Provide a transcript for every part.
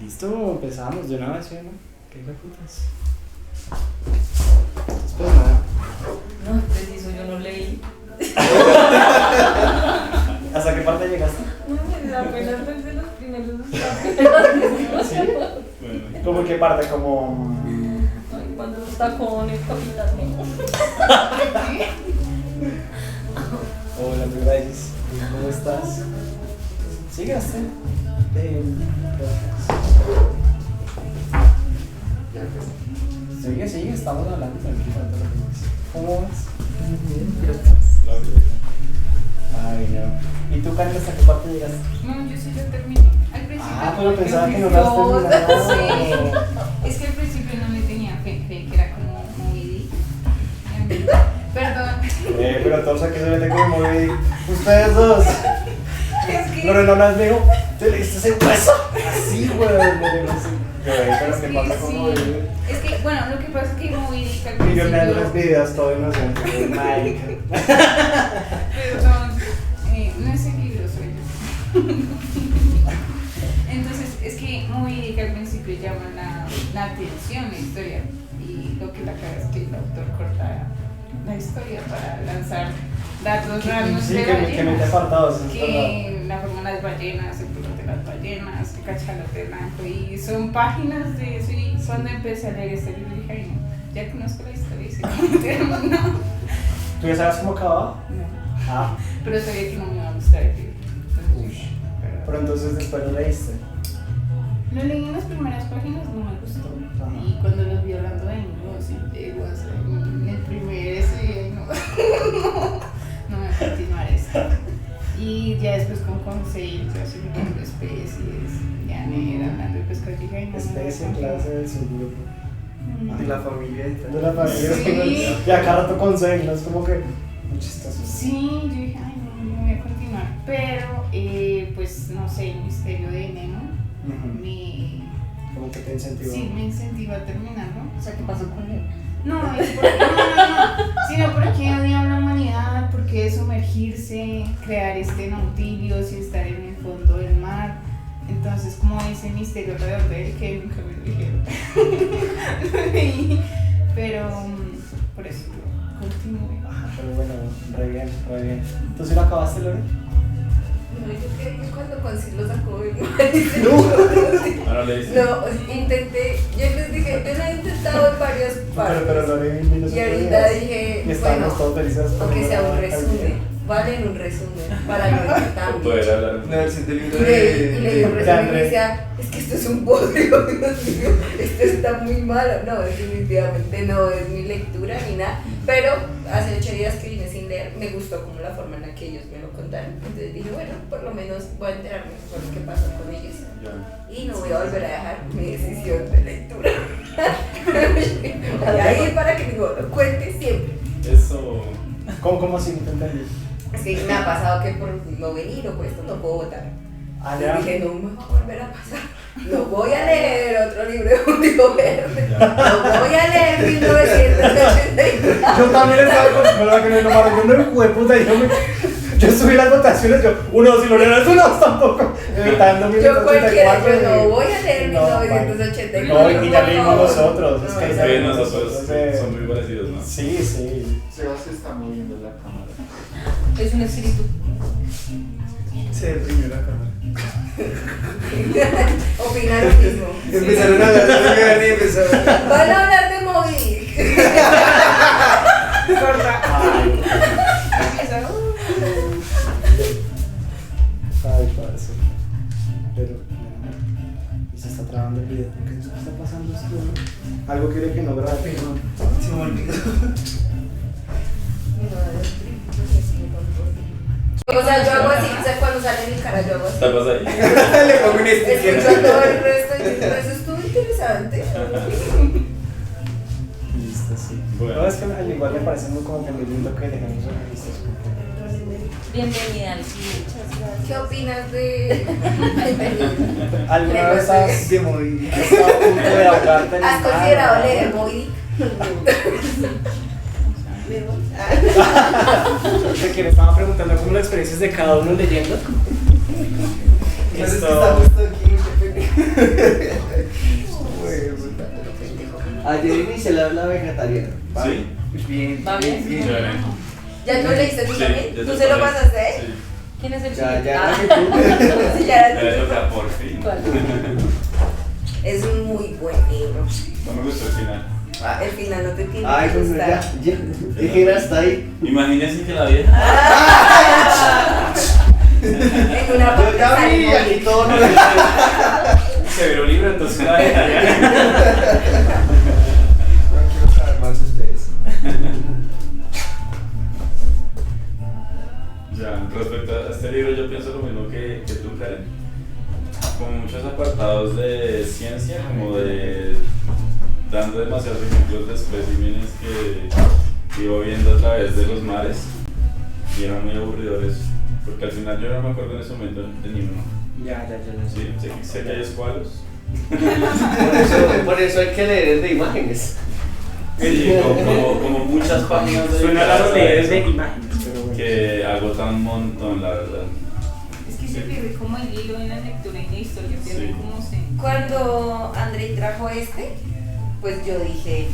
Listo, empezamos de una vez, ¿sí, no? ¿Qué hijo de putas? Pues nada. No, preciso, yo no leí. ¿Hasta qué parte llegaste? No, apenas desde los primeros. ¿Sí? Bueno. ¿Cómo qué parte? Como... Ay, cuando está con el capitán. Hola, mi Reyes. ¿Cómo estás? ¿Sígaste? Sigue, estamos hablando tranquilo. ¿Cómo vas? Bien, gracias. Ay, no. ¿Y tú, Karen, hasta qué parte llegaste? No, yo sí ya terminé. Al principio. Pero pensaba que no lo has terminado. Sí. Es que al principio no le tenía fe, creí que era como muy. Perdón. Pero todos aquí se meten como muy... Ustedes dos. Es que. Lorena las dijo, ¿te leíste ese hueso? Así, güey. Pero ¿qué pasa con Moby Dick? Es que, bueno, lo que pasa es que Moby Dick al Millonario principio. las videos, todo inocente. Mike. Perdón, no es el libro, soy yo. Entonces, es que Moby Dick al principio llama la atención la historia. Y lo que la cara es que el autor corta la historia para lanzar datos raros Sí, de que ballenas. mete apartados, es verdad. Que la forma de las ballenas, el color de las ballenas, el cachalote blanco. Y son páginas de eso. Y cuando empecé a leer este libro dije, ay no, ya conozco la historia y sí, no. ¿Tú ya sabes cómo acababa? Ah, Pero sabía que no me iba a gustar el libro. Entonces, Ush. pero pero entonces después lo leíste. lo leí en las primeras páginas, no me gustó. Ajá. Y cuando los vi hablando de niños y de WhatsApp, en el primer ese, no, no voy a continuar esto. Y ya después con Conseil, ya subiendo de especies, ya hablando de pescado, dije, ay, no, Especie, no, clase del subgrupo. De la familia y tal. De la familia. Sí. Y acá rato consejo, ¿no? Es como que... Muy chistoso. Sí, yo dije, ay, no voy a continuar. Pero, pues, no sé, el misterio de Nemo Ujú. me... Como que te incentivó. Sí, me incentiva a terminarlo. O sea, ¿qué pasó con él? No, es porque, no, sino porque odia a la humanidad, porque es sumergirse, crear este Nautilus y estar en el fondo del mar. Entonces, como ese misterio alrededor de él que nunca me lo dijeron. Pero, por eso continué. Pero bueno, re bien, re bien. ¿Tú sí lo acabaste, Lore? No, yo creo que cuando Concil lo sacó de Ahora le dice. No, intenté, yo les dije, yo lo he intentado en varias partes. Pero Lore vino los Y otros ahorita días. dije, Y estábamos bueno, todos felices. aunque sea un poniendo la resumen, vale un resumen para no ir Poder hablar. La versión del libro Y leí un de resumen y Andrés. decía, es que esto es un bodrio, Dios mío, esto está muy malo. No, definitivamente no es mi lectura ni nada, pero hace 8 días que vine sin leer, me gustó como la forma en la que ellos me lo contaron. Entonces dije, bueno, por lo menos voy a enterarme por lo que pasó con ellos. Y no voy a volver a dejar mi decisión de lectura. Y ahí para que digo, lo cuente siempre. Eso. ¿Cómo así? No te entendí. Es que me ha pasado que por no venir o puesto no puedo votar. Ah, Y ya. dije, no me va a volver a pasar. No voy a leer otro libro de Julio Verne. No voy a leer 1983. Yo también estaba con la que me lo yo no hijo de puta. Yo subí las votaciones, yo, uno, si lo leo, tú no, tampoco. Evitando Yo cualquiera, yo no voy a leer No, 1984. No, y ya leímos nosotros. Es No, que no, ya Sí, leímos nosotros nosotros. son muy parecidos, ¿no? Sí, sí. Sebas se está moviendo la cámara. Es un espíritu. Se deprimió la cámara. Opina lo mismo. Empezaron a hablar de Verne y empezaron. Van a hablar de Moby Dick. Ay, Empieza, ay, parce. Pero, y se está trabando el video. ¿Qué está pasando esto? Algo quiere que no grabe. Se me olvidó. O sea, yo hago así, o sea, cuando sale mi cara, yo hago así. ¿Tapas ahí? Le pongo un sticker. Escucho todo el resto y digo, eso estuvo interesante. Listo, sí. Bueno. No, es que al igual me parece muy como que muy lindo que dejemos listos. Bienvenida al cine, muchas gracias. ¿Qué opinas de ¿Alguna vez has De morir. estado a punto de ahogarte en el ¿Has mar? considerado leer Moby Dick? Que le estaba preguntando cómo las experiencias de cada uno leyendo. No sé si Esto- está puesto aquí. Ayer inicié la vegetariana. Sí. Bien, ¿Va bien? bien. Chévere. ¿Ya no leíste tú Sí, también? ya ¿Tú te se lo paré. pasaste a él? Sí. ¿Quién es el Ya, chico? ya, Ah. casi tú. Sí, ya era Me el toca por fin. ¿Cuál? Es un muy buen libro. No me gustó el final. El final no te tiene Ay, que pues gustar. ya. Dijera hasta ahí. Imagínense que la vieja. En una Yo parte ya sale vi, aquí morir. todo no Se viró libro, entonces la vieja. No quiero saber más de ustedes. Ya, respecto a este libro, yo pienso lo mismo que tú, Karen. Como muchos apartados de ciencia, como de dando demasiados ejemplos de especímenes que iba viendo a través de los mares y eran muy aburridores, porque al final yo no me acuerdo en ese momento de ni uno. Ya. Sí, sé que hay escualos. Por eso hay que leer el de imágenes. Sí, como muchas páginas de Suena raro leer de imágenes, pero bueno. que agotan un montón, la verdad. Es que se pierde como el hilo en la lectura y en la historia, pierde Sí. como se... Cuando Andrei trajo pues yo dije,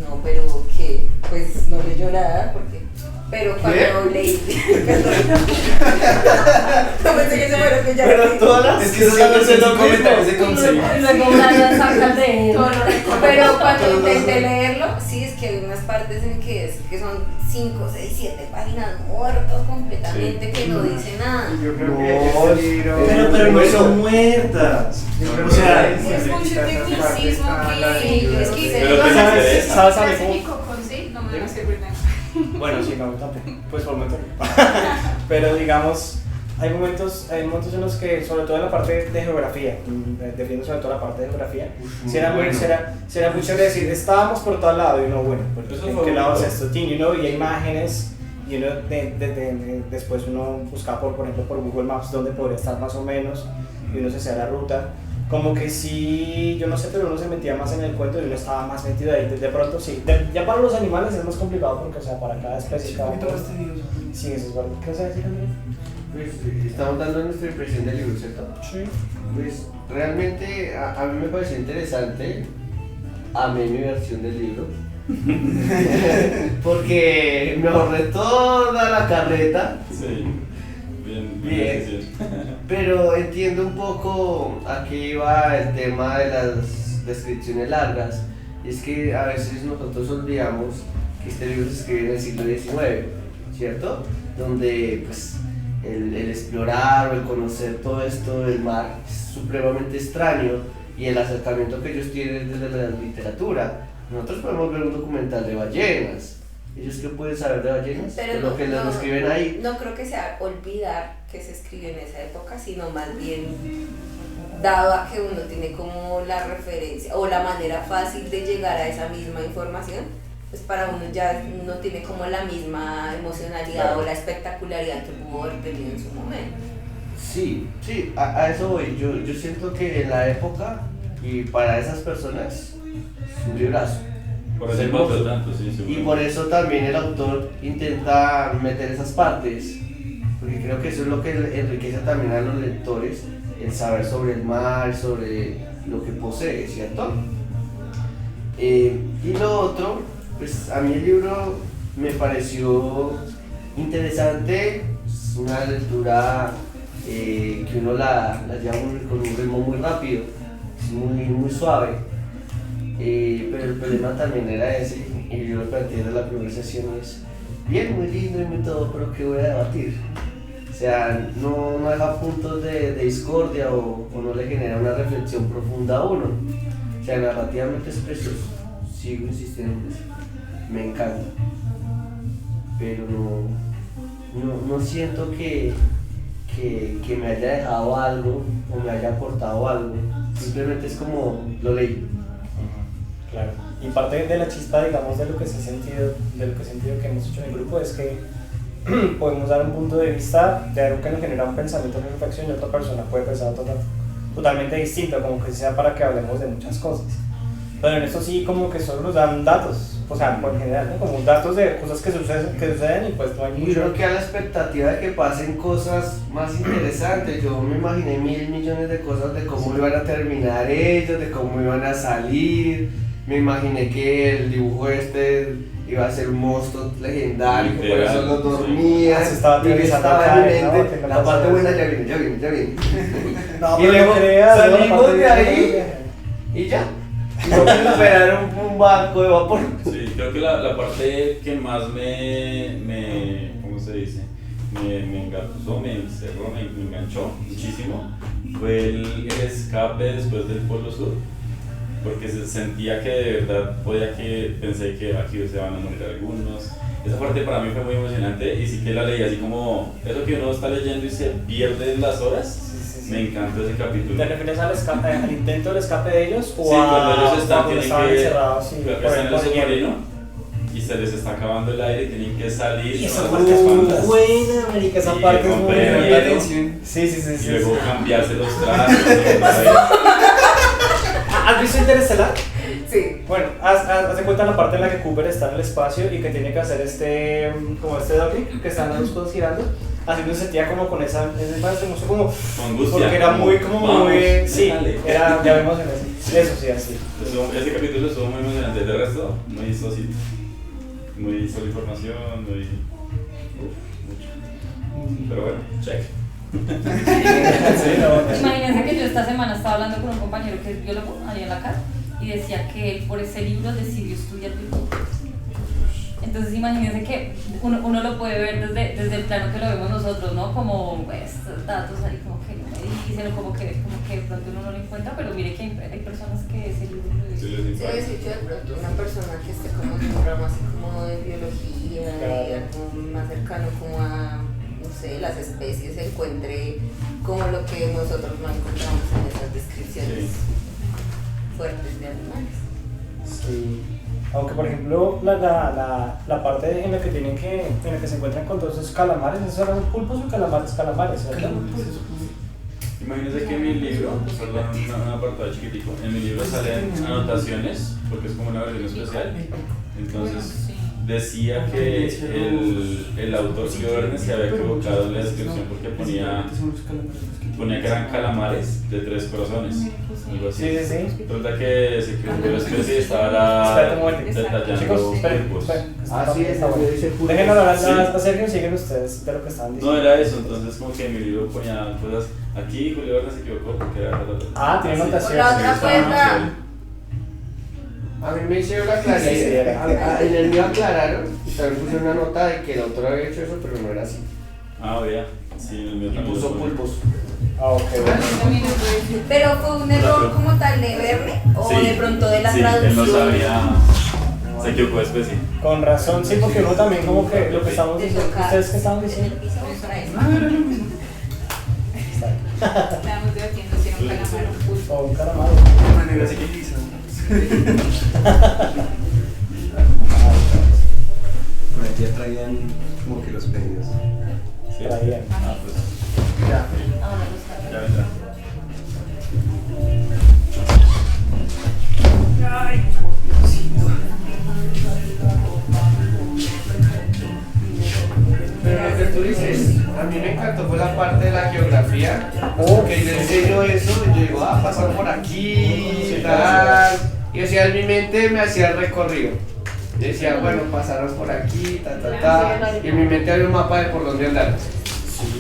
no, pero que, pues no leyó nada, pero cuando leí, perdón, no pensé que se fuera que ya Pero leí. todas las. Es que eso siempre es un comentario de consejo. Luego una saca de Todo lo recuerdo. pero cuando intenté leerlo, sí, es que hay unas partes en que son 5, 6, 7 páginas muertos completamente que no dice nada. Yo creo No, que ese libro. Pero no son muertas. Yo creo O que sea, Es mucho tecnicismo que es que Pero te ¿Sabes? interesa. ¿Sabes a mí clase cómo? ni con sí, no me van a servir nada. Bueno, sí, no, tampoco. Pues por momentos. Pero digamos, hay momentos en los que, sobre todo en la parte de geografía, defiendo sobre todo la parte de geografía, si era muy chévere decir, estábamos por tal lado, y uno, bueno, pues, Eso ¿en fue qué lado es bonito. esto? Y uno veía imágenes, y uno después uno buscaba, por ejemplo, por Google Maps dónde podría estar más o menos, y uno se hacía la ruta. Como que sí, yo no sé, pero uno se metía más en el cuento y uno estaba más metido ahí. De pronto sí. Ya para los animales es más complicado porque, o sea, para cada especie, cada cosa. Sí, eso es verdad. ¿Qué vas a decir, Andrés? Pues estamos dando nuestra impresión del libro, ¿cierto? Sí. Pues realmente a mí me pareció interesante. Amé mi versión del libro. Porque me ahorré toda la carreta. Sí, bien. Bien. Pero entiendo un poco a qué iba el tema de las descripciones largas. Y es que a veces nosotros olvidamos que este libro se escribió en el siglo XIX, ¿cierto? Donde pues el explorar o el conocer todo esto del mar es supremamente extraño y el acercamiento que ellos tienen desde la literatura. Nosotros podemos ver un documental de ballenas. ¿Ellos qué pueden saber de ballenas? Pero De lo que les describen ahí. No creo que sea olvidar que se escribió en esa época, sino más bien dado a que uno tiene como la referencia o la manera fácil de llegar a esa misma información, pues para uno ya no tiene como la misma emocionalidad Claro. o la espectacularidad que pudo haber tenido en su momento. Sí, a eso voy. Yo siento que en la época y para esas personas es un librazo. Por eso impactó tanto, sí, Y seguro. por eso también el autor intenta meter esas partes, porque creo que eso es lo que enriquece también a los lectores, el saber sobre el mar, sobre lo que posee, ¿cierto? Y lo otro, pues a mí el libro me pareció interesante, es una lectura que uno la lleva con un ritmo muy rápido, es muy suave. Pero el problema también era ese, y yo lo planteé desde la primera sesión, es bien, muy lindo y muy todo, pero ¿qué voy a debatir? O sea, no deja puntos de discordia o no le genera una reflexión profunda a uno. O sea, narrativamente es precioso, sigo insistiendo en eso, me encanta, pero no siento que me haya dejado algo o me haya aportado algo, simplemente es como lo leí. Claro. Y parte de la chispa, digamos, de lo que se ha sentido, que hemos hecho en el grupo es que podemos dar un punto de vista de algo que nos genera un pensamiento de reflexión y otra persona puede pensar totalmente distinto, como que sea para que hablemos de muchas cosas. Pero en esto sí como que solo nos dan datos, o sea, por general, ¿no? Como datos de cosas que suceden y pues no hay Y mucho. uno queda a la expectativa de que pasen cosas más interesantes. Yo me imaginé 1.000 millones de cosas de cómo iban a terminar ellos, de cómo iban a salir. Me imaginé que el dibujo iba a ser un monstruo legendario, que por eso lo dormía. Se estaba y que teorizando estaba acá, en mi ¿no? mente. Que no La pasa parte eso. buena ya viene. No, Y pero luego no creas, ¿no? salimos Aparte de ahí y ya. No quiero esperar un barco de vapor. Sí, creo que la parte que más ¿cómo se dice? Me engatusó, me encerró, me enganchó muchísimo fue el escape después del Polo Sur, porque se sentía que de verdad pensé que aquí se van a morir algunos. Esa parte para mí fue muy emocionante y sí que la leí así como eso que uno está leyendo y se pierde en las horas. Sí. Me encantó ese capítulo. ¿Te refieres al intento del escape de ellos o Sí, cuando ellos cuando estaban encerrados y creo que por están en el el hielo? submarino y se les está acabando el aire y tienen que salir. Y esa con parte las es muy espaldas. buena, marica, esa Sí, parte es muy romper el buena. hielo. Sí. Y luego cambiarse los trajes. ¿Has visto Interestelar? Sí. Bueno, haz de cuenta la parte en la que Cooper está en el espacio y que tiene que hacer como este docking, que están las dos cosas girando. Así uno se sentía como con esa emoción como Con angustia. porque era muy Vamos, sí, déjale. ya vemos en eso sí, así. Ese capítulo estuvo muy emocionante. De resto, muy socito. Muy solo información, muy. Mucho. Pero bueno, check. Sí, no, Imagínense que yo esta semana estaba hablando con un compañero que es biólogo allá en la casa y decía que él por ese libro decidió estudiar biología. Entonces imagínense que uno lo puede ver desde el plano que lo vemos nosotros, ¿no? Como pues, datos ahí como que no me dicen o como que de pronto uno no lo encuentra, pero mire que hay personas que ese libro lo Sí, ven. les Sí, impacta. es hecho de pronto una persona que esté como en un ramo así como de biología, de algo más cercano como a, no sé, las especies, encuentre como lo que nosotros no encontramos en esas descripciones fuertes de animales. Sí. Aunque por ejemplo la parte en la que se encuentran con todos esos calamares, ¿esos eran pulpos o calamares, ¿verdad? Imagínense que en mi libro, perdón, un apartado chiquitico, en mi libro salen anotaciones, porque es como una versión especial. Entonces decía que el autor Julio Verne se había equivocado en la descripción porque ponía que eran calamares de 3 corazones. Algo así. Sí. Trata que se equivocó la especie y estaba Espérate un momento. detallando Chicos, esperen. pulpos. Así es, Está bueno. dice pulpo. Déjenlo hablar Sí. a Sergio y siguen ustedes de lo que estaban No diciendo. era eso, entonces como que en mi libro ponía cosas. Aquí Julio Verne se equivocó porque era. Ah, tiene así. anotación. La otra Sí, cuenta. A mí me hicieron la claridad. Sí, era. En el mío aclararon y también puse una nota de que el autor había hecho eso, pero no era así. Ah, vea. Sí, en el mío Y también. puso lo pone. pulpos. Ah, ok, bueno. También lo puedo decir. Pero fue un error como tal de Verne o Sí, de pronto de la sí, traducción. él no sabía. Se equivocó de especie. Con razón, sí, porque uno también como que lo que estamos De diciendo, tocar. ¿ustedes qué estaban En diciendo? el piso para eso. Estábamos debatiendo si era un calamar o un pulpo. O un calamar. De manera civilizada. Por aquí ya traían como que los pedidos. Sí. Traían. Ah, pues. Ya. Ahora lo saben. Ya vendrá. Pero lo que tú dices, a mí me encantó fue la parte de la geografía, que yo enseño eso y yo digo, pasaron por aquí, Sí, tal. Y decía, en mi mente me hacía el recorrido. Yo decía, bueno, pasaron por aquí, y en mi mente había un mapa de por dónde andar.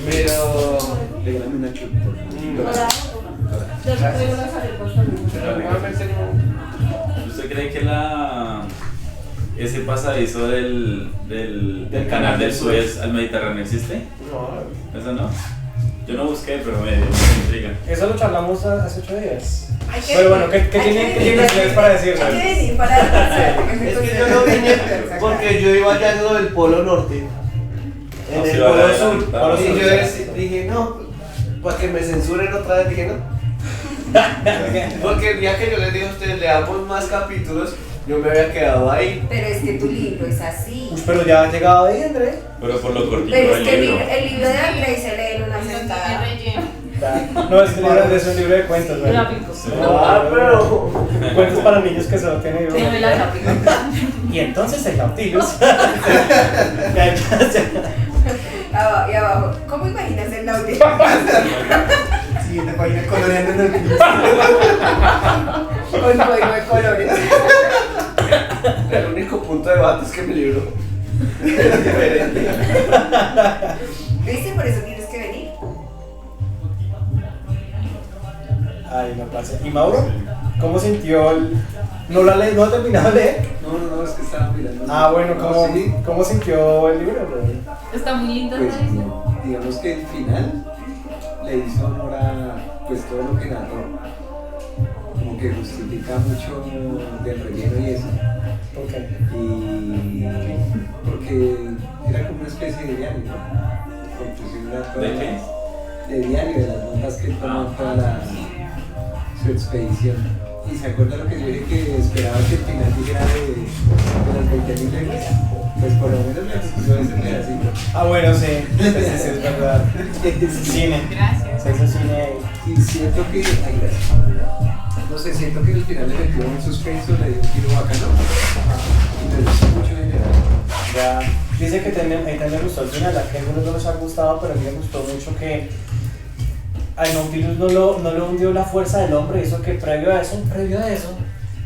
Pero. Regálame una chup, por favor. Pero normalmente no. ¿Usted cree que ese pasadizo del canal del Suez al Mediterráneo existe? No. ¿Eso no? Yo no busqué, pero me intriga. Eso lo charlamos hace 8 días. Hay que Pero bueno, venir, ¿qué hay que tienen venir, ustedes para decirlo? Hay que venir para Es que yo no vine porque yo iba allá en lo del Polo Norte. En No, el sí, Polo vale, Sur. vale, Y vale. yo dije, no, para que me censuren otra vez, dije, no. Porque el día que yo les dije a ustedes, leamos más capítulos, yo me había quedado ahí. Pero es que tu libro es así. Uy, pero ya ha llegado ahí, André. Pero por lo cortito Pero es del que libro. el libro de Andrés se lee en una No tiene sentada. relleno. No, es un libro de cuentos, ¿no? Gráfico. Pero cuentos para niños que solo tienen Novela gráfica. Y entonces el Nautilus. Y abajo, ¿cómo imaginas el Nautilus? Siguiente página, coloreando en el Con código de colores. El único punto de debate es que mi libro era diferente. ¿Viste? Por eso tienes que venir. Ay, no pasa. ¿Y Mauro? ¿Cómo sintió el...? ¿No lo ha terminado de leer? No, es que estaba mirando. Ah, bueno, No, sí, ¿cómo sintió el libro, bro? Está muy linda pues esa historia. digamos que el final le hizo honor a pues todo lo que narró. Como que justifica mucho del relleno y eso. ¿Por qué? Y porque era como una especie de diario, ¿no? Conclusión era toda ¿De la- qué? De diario, de las notas que él tomó en toda su expedición. Y se acuerda lo que yo dije que esperaba que el final dijera de las 20.000 reglas. Pues por lo menos me gustó ese pedacito. Ah, bueno, sí. Sí, es verdad. Cine. Gracias. Se hizo cine. Y siento que, ay, gracias. No sé, siento que el final le metió un suspenso, le dio un giro bacano. Y me gustó mucho en general. Ya. Dice que también me gustó el final, a que a algunos no les ha gustado, pero a mí me gustó mucho que al Nautilus no lo hundió la fuerza del hombre, hizo que previo a eso,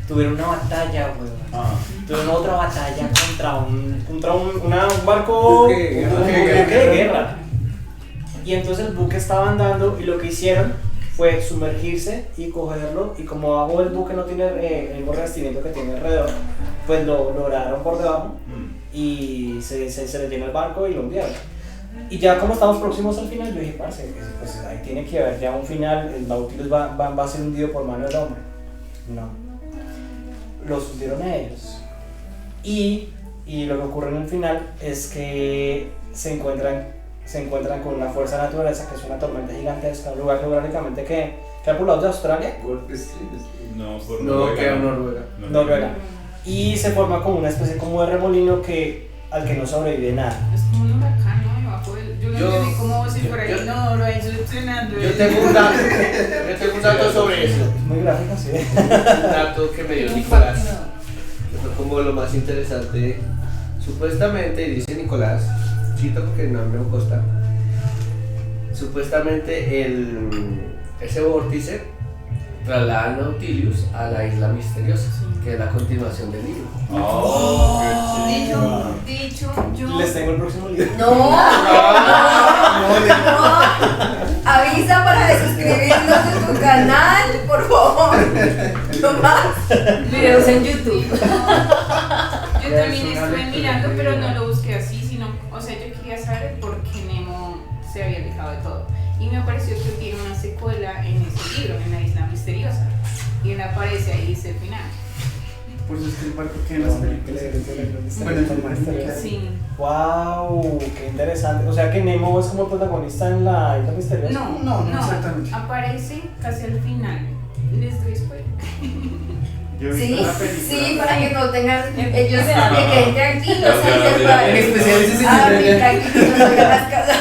tuvieron una batalla, weón. Tuvieron otra batalla contra un barco, Buque de guerra. un buque de guerra. Y entonces el buque estaba andando y lo que hicieron fue sumergirse y cogerlo, y como abajo el buque no tiene el mismo revestimiento que tiene alrededor, pues lo lograron por debajo y se le llenó el barco y lo hundieron. Y ya como estamos próximos al final, yo dije, parce, pues ahí tiene que haber ya un final, el Nautilus va a ser hundido por mano del hombre. No. Los hundieron a ellos. Y lo que ocurre en el final es que se encuentran con una fuerza de naturaleza que es una tormenta gigantesca, un lugar geográficamente que por los lados de Australia, Golpes, No, por No, queda Noruega. Noruega. Y se forma como una especie como de remolino al que no sobrevive nada. Es como un huracán, ¿no? Debajo del. Yo lo Yo- entendí como si fuera yo- el inodoro ahí succionando. Yo tengo un dato sobre eso. Muy gráfico, sí. Un dato que me dio Nicolás. Que fue como lo más interesante. Supuestamente, dice Nicolás, cito porque no me consta. Supuestamente ese vórtice traslada al Nautilus a la isla misteriosa, que es la continuación del libro. Oh, qué chido. Dicho, yo. Les tengo el próximo libro. No. Avisa para desuscribirnos de tu canal, por favor. No más. Videos en YouTube. Yo también estuve mirando, pero no lo busqué así, sino, o sea, yo quería saber por qué Nemo se había alejado de todo. Y me pareció que tiene una secuela en ese libro, en la isla misteriosa. Y él aparece ahí y dice el final. Por eso es que el barco que en las películas. Bueno, el formato. Sí. Wow, qué interesante. O sea que Nemo es como el protagonista en la isla misteriosa. No, exactamente. Aparece casi al final. Les doy spoiler. Yo he Sí, visto la película. sí, para que no tengan. Ellos que No. queden tranquilos. No, En especial ese señor Ah, de allá. tranquilos, no salgan las casas.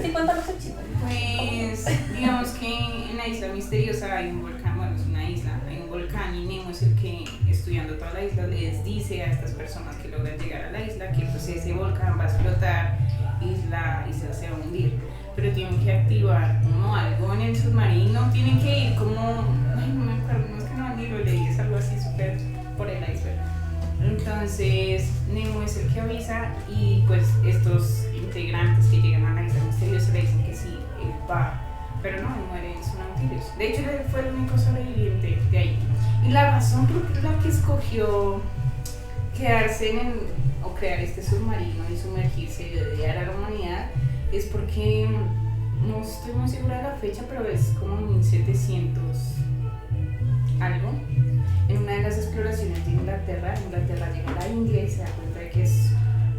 Sí, cuéntanos el chisme. Pues digamos que en la isla misteriosa hay un volcán, bueno, es una isla, hay un volcán y Nemo es el que, estudiando toda la isla, les dice a estas personas que logran llegar a la isla que pues ese volcán va a explotar y la isla se va a hundir. Pero tienen que activar como algo en el submarino, tienen que ir como, ay, no me acuerdo, no es que no, ni lo leí, es algo así súper por el iceberg. Entonces Nemo es el que avisa y pues estos integrantes que llegan a la isla misteriosa le dicen que sí, él va, pero no, él muere en su Nautilus. De hecho él fue el único sobreviviente de ahí. Y la razón por la que escogió quedarse o crear este submarino y sumergirse y odiar a la humanidad es porque, no estoy muy segura de la fecha, pero es como 1700 algo. En una de las exploraciones de Inglaterra llega a la India y se da cuenta de que es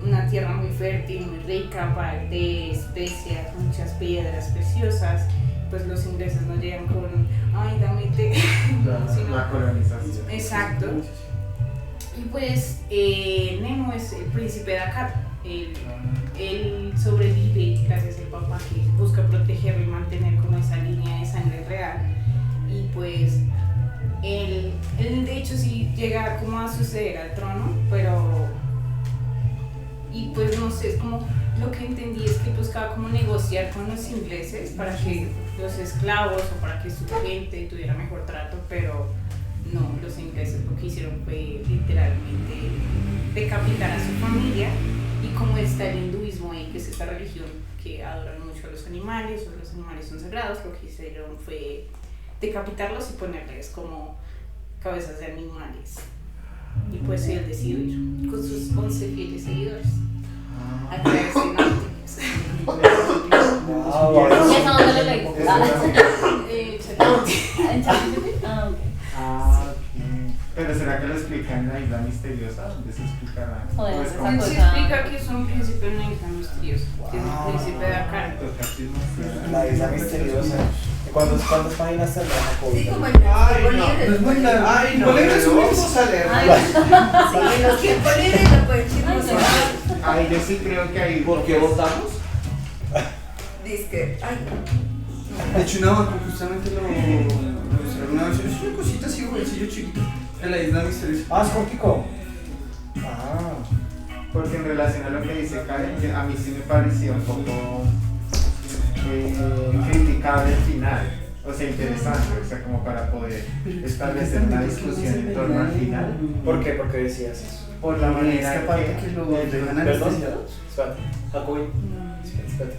una tierra muy fértil, muy rica, de especias, muchas piedras preciosas. Pues los ingleses no llegan con, ay, dame té, sino- La colonización. Exacto. Y pues Nemo es el príncipe de acá, él sobrevive gracias al papá que busca protegerlo y mantener como esa línea de sangre real. Y pues él de hecho sí llega como a suceder al trono, pero y pues no sé, es como lo que entendí es que buscaba como negociar con los ingleses para que los esclavos o para que su gente tuviera mejor trato, pero no, los ingleses lo que hicieron fue literalmente decapitar a su familia. Y como está el hinduismo ahí, que es esta religión que adoran mucho a los animales, o los animales son sagrados, lo que hicieron fue decapitarlos y ponerles como cabezas de animales. Y pues él decidió ir con sus 11 fieles seguidores a traerse náuticos. ¿Y eso dónde lo leí? ¿En ChatGPT? Ah, ok. Ah, ok. Pero ¿será que lo explica en la isla misteriosa? ¿Dónde se explicará? Joder, Pues, esa ¿cómo? Se explica que es un príncipe en una isla misteriosa, que es el príncipe de Akar. Toca chismosear. La isla misteriosa. ¿Cuántas páginas tendrá Jacobi? Sí, como en Ay, los no, tiempos No es libres. muy largo. Ay, no, ¿Cuál es el pero resumen? vamos a leer. Ay, Sí, en los tiempos libres lo pueden chismosear. Ay, yo sí creo que hay. ¿Por qué votamos? Disque, ay, De hecho, una vaca justamente lo mostraron una vez. Es una cosita así, bolsillo chiquito. En la isla misteriosa. Ah, es cortico. Ah. Porque en relación a lo que dice Karen, a mí sí me pareció un poco criticable el final. O sea, interesante, o sea, como para poder establecer una discusión en torno al final. ¿Por qué? ¿Por qué decías eso? Por la manera Es que aparte que lo dejan Perdón, anestesiados. espérate. Jacobi, espérate.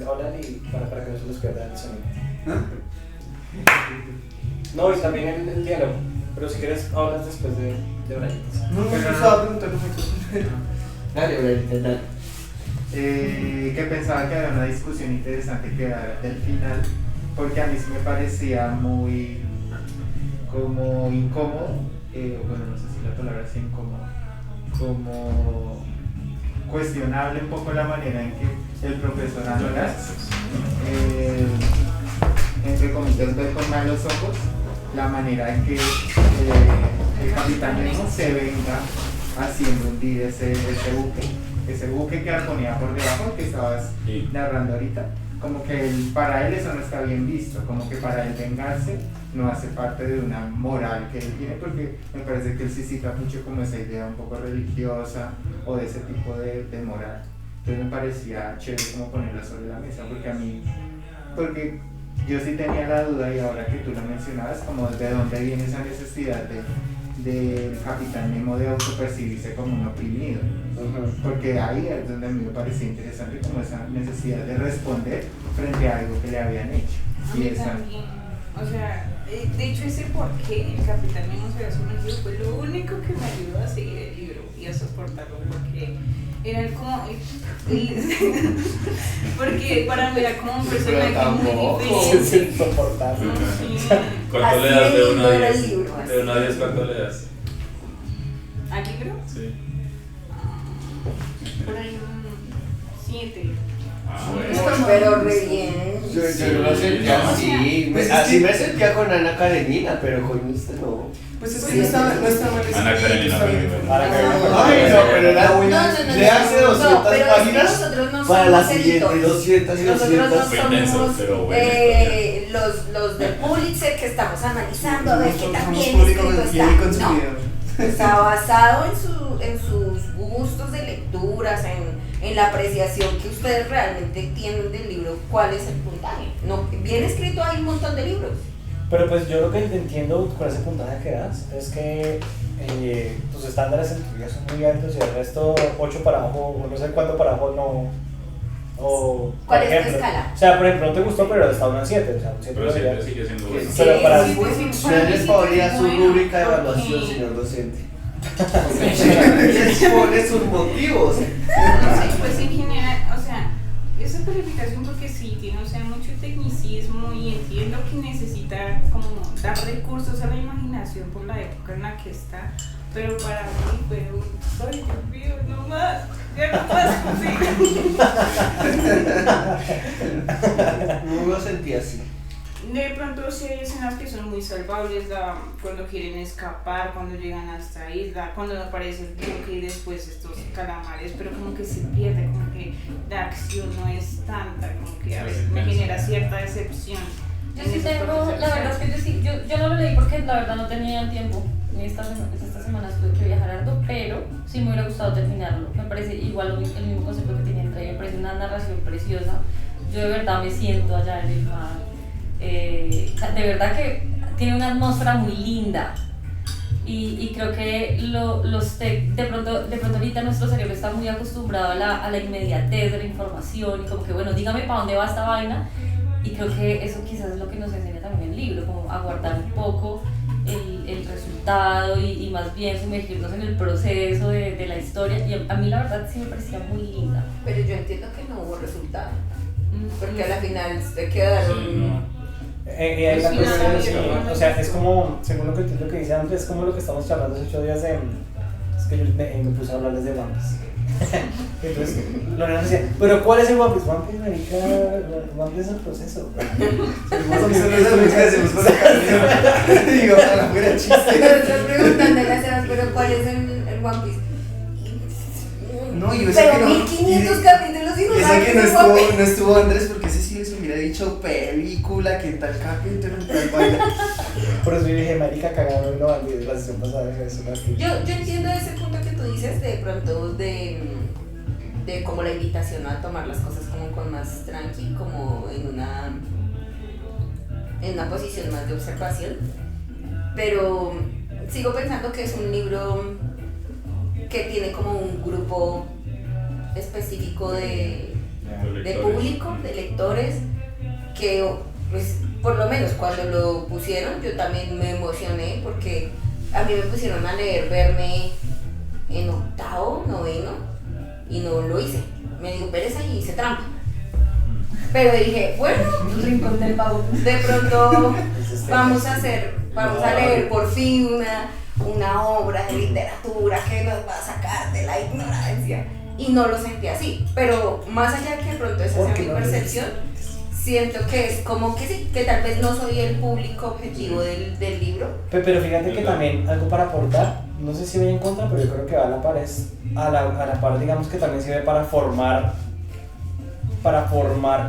Habla y para que no se nos pierda el sonido. ¿Ah? No, y también el diálogo. Pero si quieres, hablas después de Brayitas. No, Pero yo no. estaba preguntando una cosa. Dale, Brayita, dale. Que pensaba que había una discusión interesante que era del final, porque a mí sí me parecía muy como incómodo, bueno, no sé si la palabra es incómodo, como cuestionable un poco la manera en que el profesor András, entre comillas, ve con malos ojos la manera en que el capitán Nemo se venga haciendo hundir ese buque que ponía por debajo, que estabas Sí. narrando ahorita. Como que para él eso no está bien visto, como que para él vengarse no hace parte de una moral que él tiene, porque me parece que él sí cita mucho como esa idea un poco religiosa o de ese tipo de moral. Entonces me parecía chévere como ponerla sobre la mesa, porque yo sí tenía la duda, y ahora que tú lo mencionabas, como de dónde viene esa necesidad del capitán Nemo de autopercibirse como un oprimido. Porque ahí es donde a mí me parecía interesante como esa necesidad de responder frente a algo que le habían hecho. A Y mí esa, también, o sea, de hecho ese por qué el capitán Nemo se había sumergido fue lo único que me ayudó a seguir el libro y a soportarlo, porque era como porque para mí era como un personaje tampoco. muy Es diferente. insoportable. No, sí. ¿Cuánto Así le das de de 1 a lindo era el 10? libro, De 1 a 10, ¿cuánto le das? ¿Al libro? Sí. Por ahí un 7. Ah, bueno. pero re bien. Yo no lo sentía así. Pues es Así que- me sentía con Ana Karenina, pero con usted no. Pues es que no está mal Ana Karenina, está bien. muy buena. Para que Ay, no, pero era buena. Le hace 200 pero es que páginas nosotros no para la somos siguiente, editores. 200 y Nosotros 200. Fue intenso, somos pero bueno, los del Pulitzer que estamos analizando a ver qué Nosotros tan somos bien público escrito fiel y está. consumidor. ¿No? Está basado en sus gustos de lecturas, en la apreciación que ustedes realmente tienen del libro. ¿Cuál es el puntaje? No, bien escrito hay un montón de libros. Pero pues yo lo que entiendo con ese puntaje que das es que tus estándares en tu vida son muy altos y el resto 8 para abajo, o no sé cuánto para abajo no. O, ¿Cuál por es tu ejemplo, escala? O sea, por ejemplo, no te gustó, pero está un 7. O sea, un 7 Pero siempre sigue siendo bueno. Pero para Sí, pues, sí, Usted les podría su bueno, rúbrica de evaluación, porque- señor docente. Les pone sus motivos. Sí, pues en general, o sea, esa calificación porque sí tiene, o sea, mucho tecnicismo y entiendo que necesita como dar recursos a la imaginación por la época en la que está, pero para mí fue un, ay Dios mío, no más, ya no más consigo. No lo sentí así. De pronto sí hay escenas que son muy salvables, cuando quieren escapar, cuando llegan a esta isla, cuando aparece el buque y después estos calamares, pero como que se pierde, como que la acción no es tanta, como que a veces me genera cierta decepción. Yo sí tengo, la verdad es que yo no lo leí porque la verdad no tenía el tiempo. Esta semana tuve que viajar harto, pero sí me hubiera gustado terminarlo. Me parece igual el mismo concepto que tenía entre, me parece una narración preciosa. Yo de verdad me siento allá en el mar. De verdad que tiene una atmósfera muy linda. Y creo que de pronto ahorita nuestro cerebro está muy acostumbrado a la inmediatez de la información y como que bueno, dígame para dónde va esta vaina. Y creo que eso quizás es lo que nos enseña también el libro, como aguardar un poco el resultado y más bien sumergirnos en el proceso de la historia. Y a mí la verdad sí me parecía muy linda. Pero yo entiendo que no hubo resultado, porque a la final se quedaron... Sí, no. Hay la cuestión, sí, o sea, es como, según lo que dice antes, es como lo que estamos charlando hace 8 días es que yo me puse a hablarles de One Piece. Entonces, Lorena decía, pero ¿cuál es el One Piece? One Piece, marica, One Piece es el proceso. Eso es lo que hacemos con la canción. Digo, a la fuera chiste. Pero estoy preguntándole a Sebas, pero ¿cuál es el One Piece? No, yo sé pero que no. 1500 capítulos y no Yo sé sabes que qué es One Piece. no estuvo Andrés porque ese sí les hubiera dicho película, que tal capítulo, tal vaina. Por eso yo dije, marica, cagaron la sesión pasada. Eso Yo entiendo ese punto que tú dices de pronto de como la invitación a tomar las cosas como con más tranqui, como en una posición más de observación, pero sigo pensando que es un libro que tiene como un grupo específico de público, de lectores, que pues, por lo menos cuando lo pusieron yo también me emocioné porque a mí me pusieron a leer Verne en 8º, 9º y no lo hice, me dio pereza y hice trampa, pero dije bueno, El rincón del pavo. de pronto vamos a leer por fin una obra de literatura que nos va a sacar de la ignorancia. Y no lo sentí así, pero más allá que de pronto esa sea mi percepción, siento que es como que sí, que tal vez no soy el público objetivo del libro. Pero fíjate que también algo para aportar, no sé si voy en contra, pero yo creo que va a la par, a la par digamos que también sirve para formar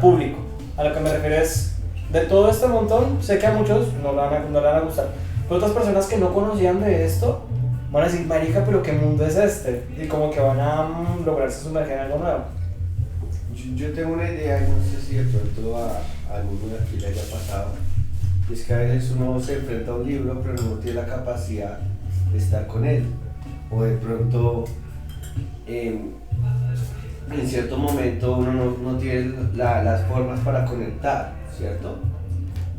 público. A lo que me refiero es, de todo este montón, sé que a muchos no le van a gustar, pero otras personas que no conocían de esto van a decir, marica, pero ¿qué mundo es este? Y como que van a lograrse sumergir en algo nuevo. Yo tengo una idea, y no sé si de pronto a alguno de aquí le haya pasado, es que a veces uno se enfrenta a un libro pero no tiene la capacidad de estar con él, o de pronto en cierto momento uno no tiene las formas para conectar, ¿cierto?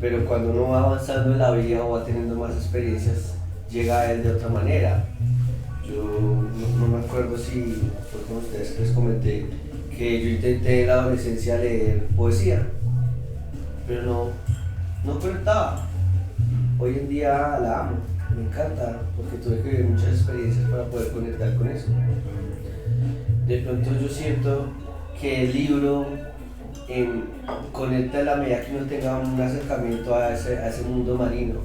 Pero cuando uno va avanzando en la vida o va teniendo más experiencias, llega a él de otra manera. Yo no me acuerdo si fue con ustedes que les comenté que yo intenté en la adolescencia leer poesía, pero no conectaba. Hoy en día la amo, me encanta, porque tuve que vivir muchas experiencias para poder conectar con eso. De pronto yo siento que el libro conecta en la medida que uno tenga un acercamiento a ese mundo marino,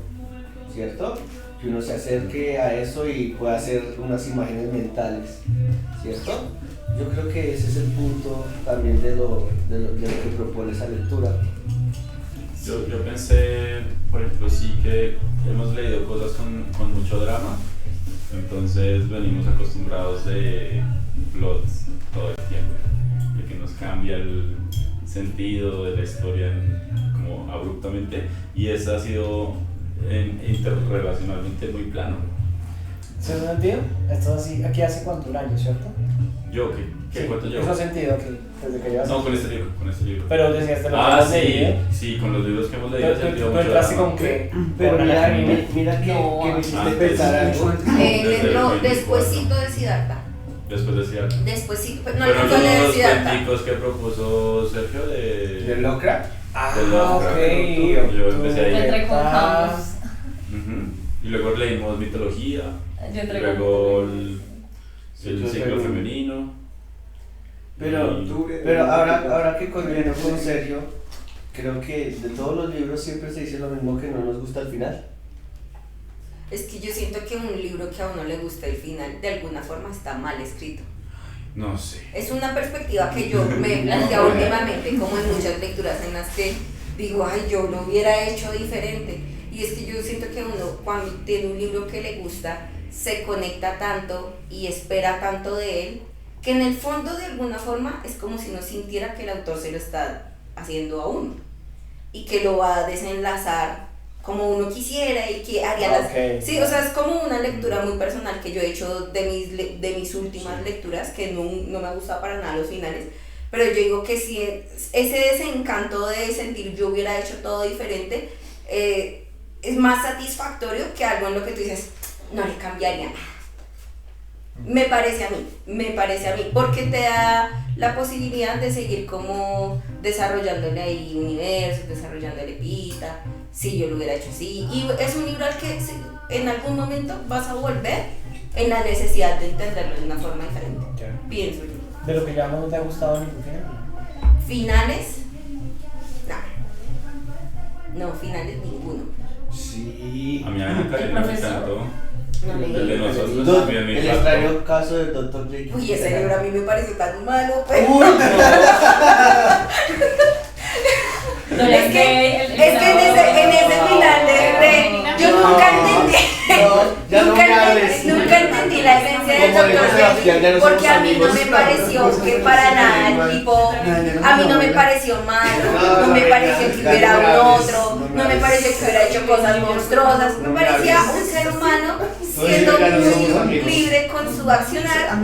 ¿cierto? Que uno se acerque a eso y pueda hacer unas imágenes mentales, ¿cierto? Yo creo que ese es el punto también de lo que propone esa lectura. Yo pensé, por ejemplo, sí que hemos leído cosas con mucho drama, entonces venimos acostumbrados de plots todo el tiempo, de que nos cambia el sentido de la historia como abruptamente, y eso ha sido interrelacionalmente muy plano. ¿Se ha sentido? Esto así, aquí hace cuánto, un año, ¿cierto? ¿Yo qué cuento yo? ¿Eso ha sentido aquí? Desde que llevas. No, con este libro. Pero decías de lo que Ah, has sí, leído. sí, con los libros que hemos leído. Pero he sentido tú mucho entraste drama. con que. Pero con mira anime. que me hiciste pensar algo. Despuésito de Siddhartha. Después decía. Despuésito, no Fueron alcanzó a leer los Siddhartha. cuenticos que propuso Sergio ¿De Lovecraft? de Lovecraft. Yo empecé ahí. Yo entré con Ah. House. Ujú. Y luego leímos mitología. Yo entré Luego con. el Ciclo ciclo femenino. Pero y- ahora que conviene con Sergio, creo que de todos los libros siempre se dice lo mismo, que no nos gusta el final. Es que yo siento que un libro que a uno le gusta el final, de alguna forma está mal escrito. No sé. Es una perspectiva que yo me he planteado últimamente, como en muchas lecturas en las que digo, ay, yo lo hubiera hecho diferente. Y es que yo siento que uno, cuando tiene un libro que le gusta, se conecta tanto y espera tanto de él, que en el fondo de alguna forma es como si no sintiera que el autor se lo está haciendo a uno y que lo va a desenlazar como uno quisiera y que haría las... Okay. Sí, o sea, es como una lectura muy personal que yo he hecho de mis últimas lecturas, que no me ha gustado para nada los finales, pero yo digo que si ese desencanto de sentir yo hubiera hecho todo diferente, es más satisfactorio que algo en lo que tú dices, no le cambiaría nada. Me parece a mí, porque te da la posibilidad de seguir como desarrollándole ahí universos, desarrollándole pita, si yo lo hubiera hecho así, y es un libro al que en algún momento vas a volver en la necesidad de entenderlo de una forma diferente, pienso yo. De lo que ya no te ha gustado ningún final. Finales, no, finales ninguno. Sí. A mí Ana Karina me encantó. No leí. El de nosotros Don- también me el encantó. extraño caso del Dr. Jekyll. Uy, ese libro a mí me pareció tan malo, pero... Uy, No, Es que en ese final yo nunca entendí. ya no me hables. Nunca entendí la esencia del Como dijo Dr. Sebastián, ya Jekyll, no porque somos a mí no amigos. me pareció que para nada el tipo, a mí no me pareció malo, no me pareció que hubiera un otro, no me pareció que hubiera hecho cosas monstruosas, me parecía un ser humano siendo muy libre con su accionar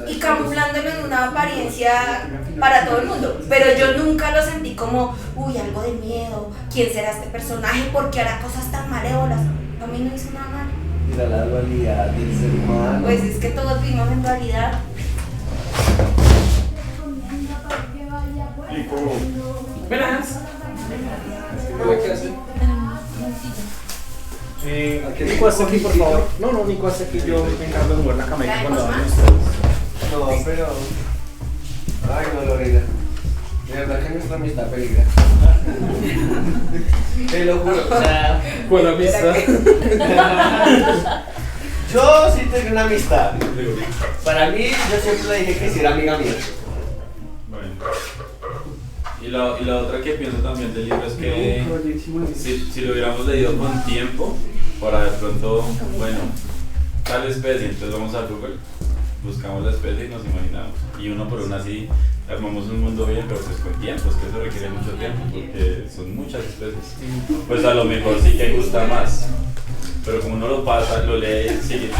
y camuflándolo en una apariencia para todo el mundo, pero yo nunca lo sentí como, uy, algo de miedo, ¿quién será este personaje? ¿Por qué hará cosas tan malévolas? A mí no hizo nada malo. Mira la dualidad del ser humano. Pues es que todos vivimos en dualidad. Buenas. ¿Qué hace? Nico, hasta aquí, por favor. No, Nico, hasta aquí. Yo me encargo de mover la camarita cuando ¿Traemos hablen más? ustedes. No, pero... Ay, no, Lorena. De verdad que nuestra amistad peligra. Te lo juro. O sea, Con la amistad. yo sí tengo una amistad. Para mí, yo siempre le dije que sí era amiga mía. Bueno. Y la otra que pienso también del libro es que si lo hubiéramos leído con tiempo, para de pronto, bueno, tal especie, entonces vamos a Google, buscamos la especie y nos imaginamos. Y uno por uno así armamos un mundo bien, pero pues con tiempo, es que eso requiere mucho tiempo porque son muchas especies. Pues a lo mejor sí que gusta más, pero como uno lo pasa, lo lee, sigue,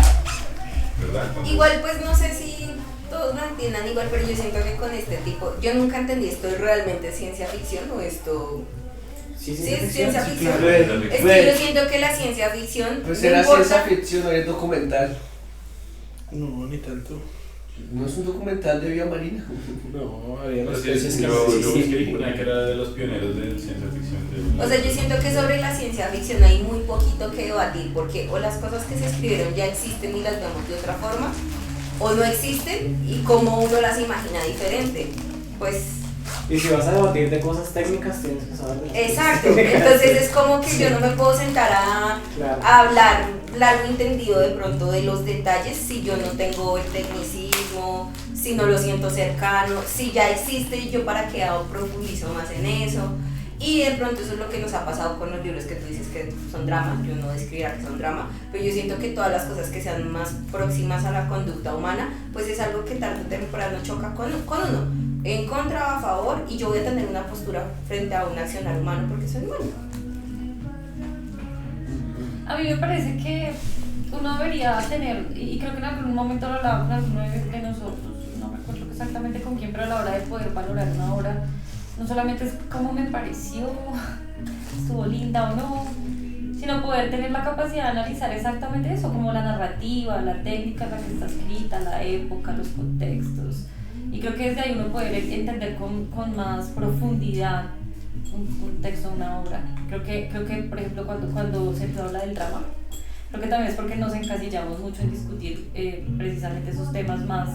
¿verdad? Entonces, Igual pues no sé si todos lo entiendan igual, pero yo siento que con este tipo, yo nunca entendí esto es realmente ciencia ficción o esto... Sí, es ciencia ficción. claro. Es que yo siento que la ciencia ficción Pues no era importa- ciencia ficción, o es documental. No, ni tanto. No es un documental de vida marina. No, había pero sí, especies que yo no busqué y existían. ponía que era de los pioneros de ciencia ficción. O sea, yo siento que sobre la ciencia ficción hay muy poquito que debatir, porque o las cosas que se escribieron ya existen y las vemos de otra forma, o no existen y como uno las imagina diferente. Pues, Y si vas a debatir de cosas técnicas, tienes que saber de las exacto. Entonces es como que yo no me puedo sentar Claro. a hablar largo y tendido de pronto de los detalles si yo no tengo el tecnicismo, si no lo siento cercano, si ya existe y yo para qué profundizo más en eso. Y de pronto eso es lo que nos ha pasado con los libros que tú dices que son dramas, yo no describiría que son drama, pero yo siento que todas las cosas que sean más próximas a la conducta humana, pues es algo que tarde o temprano choca con uno, en contra o a favor, y yo voy a tener una postura frente a un accionar humano porque soy humano. A mí me parece que uno debería tener, y creo que en algún momento lo hablaba con alguno de nosotros, no recuerdo exactamente con quién, pero a la hora de poder valorar una obra, no solamente es cómo me pareció, estuvo linda o no, sino poder tener la capacidad de analizar exactamente eso, como la narrativa, la técnica en la que está escrita, la época, los contextos. Y creo que desde ahí uno poder entender con más profundidad un texto, una obra. Creo que por ejemplo, cuando se habla del drama, creo que también es porque nos encasillamos mucho en discutir precisamente esos temas más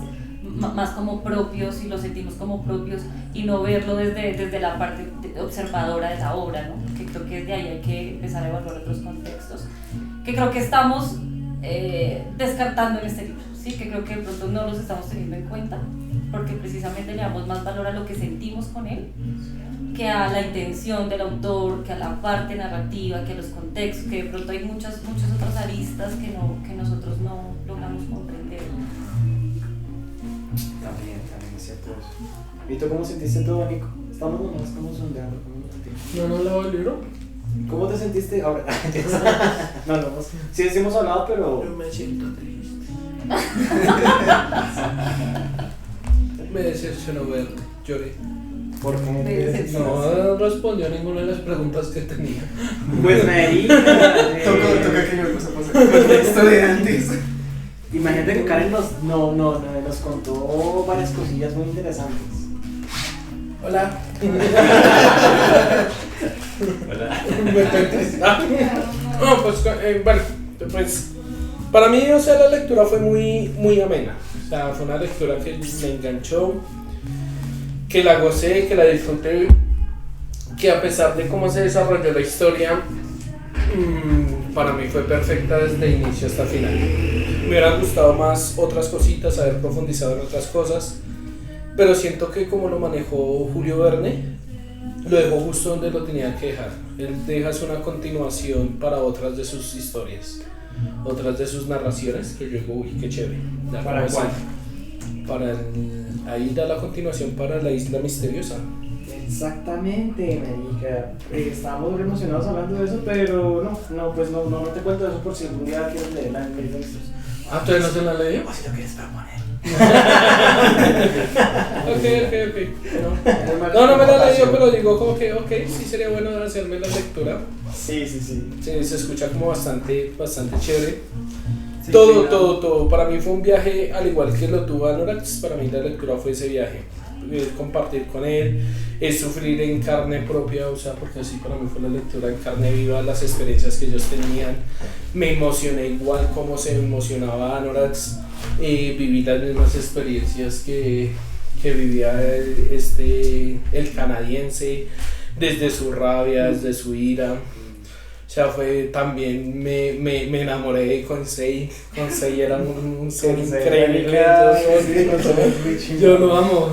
más como propios y los sentimos como propios y no verlo desde la parte observadora de la obra, ¿no? Que creo que desde ahí hay que empezar a evaluar otros contextos, que creo que estamos descartando en este libro, ¿sí? Que creo que de pronto no los estamos teniendo en cuenta, porque precisamente le damos más valor a lo que sentimos con él, que a la intención del autor, que a la parte narrativa, que a los contextos, que de pronto hay muchas otras aristas que nosotros no logramos comprender. También es cierto eso. ¿Y tú cómo sentiste todo, Nico? Estamos nomás como sondeando, ¿cómo te sentiste? No, no leo el libro. ¿Cómo te sentiste ahora? No, sí hemos hablado, pero... Yo me siento triste. Me decepcionó verte, lloré. ¿Por qué? Me decepcionó. No respondió a ninguna de las preguntas que tenía. Pues marica. Toca que yo me puse a pasar el contexto de antes. Imagínate que Karen nos contó varias cosillas muy interesantes. Hola. Hola. Me cuentas. No, pues bueno, pues para mí, o sea, la lectura fue muy amena. O sea, fue una lectura que me enganchó, que la gocé, que la disfruté, que a pesar de cómo se desarrolló la historia, para mí fue perfecta desde inicio hasta final. Me hubieran gustado más otras cositas, haber profundizado en otras cosas, pero siento que como lo manejó Julio Verne, lo dejó justo donde lo tenía que dejar. Él deja una continuación para otras de sus historias, otras de sus narraciones, que yo digo, uy, qué chévere. ¿Para cuál? Ahí da la continuación para la Isla Misteriosa. Exactamente, marica. Estábamos muy emocionados hablando de eso, pero no te cuento eso por si algún día quieres leer la Isla Misteriosa. Ah, ¿todavía no se la leí? O si lo quieres proponer. Ok. No me la leí, pero digo como que, ok, sí sería bueno hacerme la lectura. Sí. Sí, se escucha como bastante chévere. Sí, todo. Para mí fue un viaje, al igual que lo tuvo Anorax, para mí la lectura fue ese viaje. Es compartir con él, es sufrir en carne propia, o sea, porque así para mí fue la lectura en carne viva, las experiencias que ellos tenían. Me emocioné igual como se emocionaba Anorax, viví las mismas experiencias que vivía el canadiense, desde su rabia, desde su ira. O sea, fue también, me enamoré de Conseil. Conseil era un ser increíble. Yo lo amo.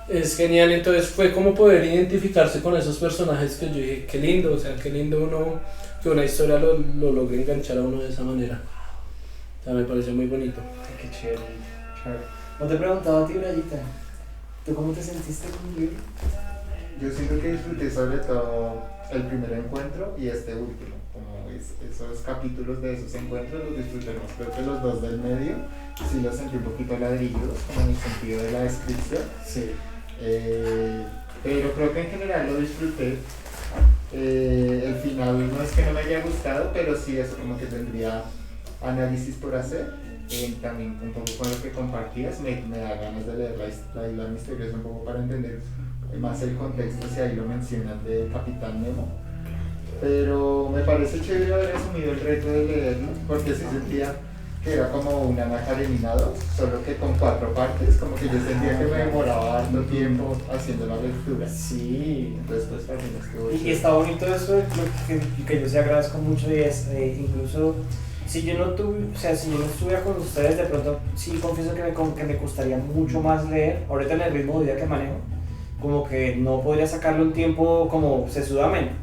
Es genial, entonces fue como poder identificarse con esos personajes que yo dije, qué lindo, o sea, qué lindo uno, que una historia lo logre enganchar a uno de esa manera. O sea, me pareció muy bonito. Qué chévere. No te he preguntado a ti, Brayita, ¿tú cómo te sentiste con el libro? Yo siento que disfruté sobre todo el primer encuentro y este último, como esos capítulos de esos encuentros los disfruté más. Creo que los dos del medio sí los sentí un poquito ladrillos, como en el sentido de la descripción. Sí. Pero creo que en general lo disfruté. El final no es que no me haya gustado, pero sí eso como que tendría análisis por hacer. También un poco con lo que compartías, me da ganas de leer la Isla Misteriosa un poco para entender más el contexto, si ahí lo mencionan, de Capitán Nemo. Pero me parece chévere haber asumido el reto de leerlo, porque sí sentía que era como una Ana Karenina 2, solo que con 4 partes, como que yo sentía que me demoraba harto tiempo haciendo la lectura. Sí. Entonces pues también estuvo Y chévere. está bonito eso, que yo sí agradezco mucho, y es incluso si yo no estuviera con ustedes, de pronto sí confieso que me costaría mucho más leer. Ahorita en el ritmo de vida que manejo, como que no podría sacarle un tiempo como sesudamente,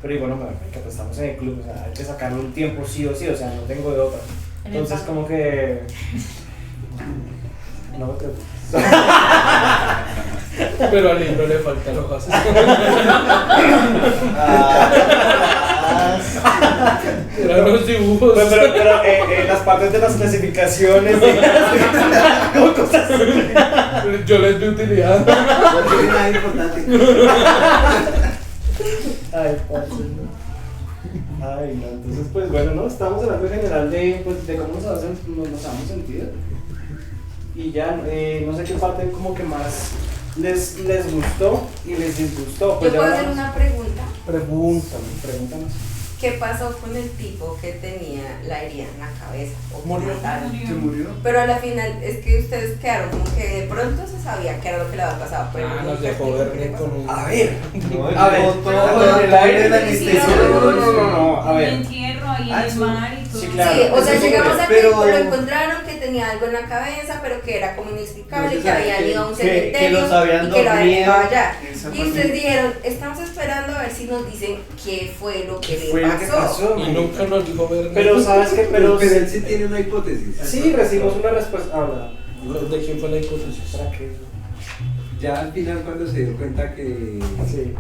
pero digo, no, que pues estamos en el club, o sea, hay que sacarle un tiempo sí o sí, o sea, no tengo de otra. Entonces como que no me preocupes. Pero al libro le faltan hojas. Eran los dibujos. Pero las partes de las clasificaciones como cosas así. Yo les vi utilidad. No tiene nada importante. Ay, parce, no. Ay, no, entonces pues bueno, ¿no? Estamos hablando en general de cómo nos hemos sentido. Y ya, no sé qué parte como que más les gustó y les disgustó. Pues ¿Yo puedo ya hacer una pregunta? Pregúntanos. ¿qué pasó con el tipo que tenía la herida en la cabeza? ¿O que Murió. mataron? ¿Se murió? Pero a la final es que ustedes quedaron como que de pronto se sabía que era lo que le había pasado, pero Nos nunca dejó explico qué Verne le pasó. con un... A ver, No, a ver, todo el aire de la Sí, anestesia. No, a Un ver. entierro ahí en Ah, el eso- mar y todo. sí, claro. Sí, o sea, Eso es llegamos súper, a que pero- lo encontraron que tenía algo en la cabeza, pero que era como inexplicable, No se que sabe habían que- ido a un que cementerio los habían y que lo habían dormido. dejado allá. Esa Y parte- ustedes dijeron, estamos esperando a ver si nos dicen qué fue lo que fue le lo que pasó? Y nunca nos dijo Verne. Pero sabes que, pero él sí tiene una hipótesis. sí recibimos una respuesta. Habla. ¿De quién fue la hipótesis? ¿Para qué? Ya al final cuando se dio cuenta que Sí.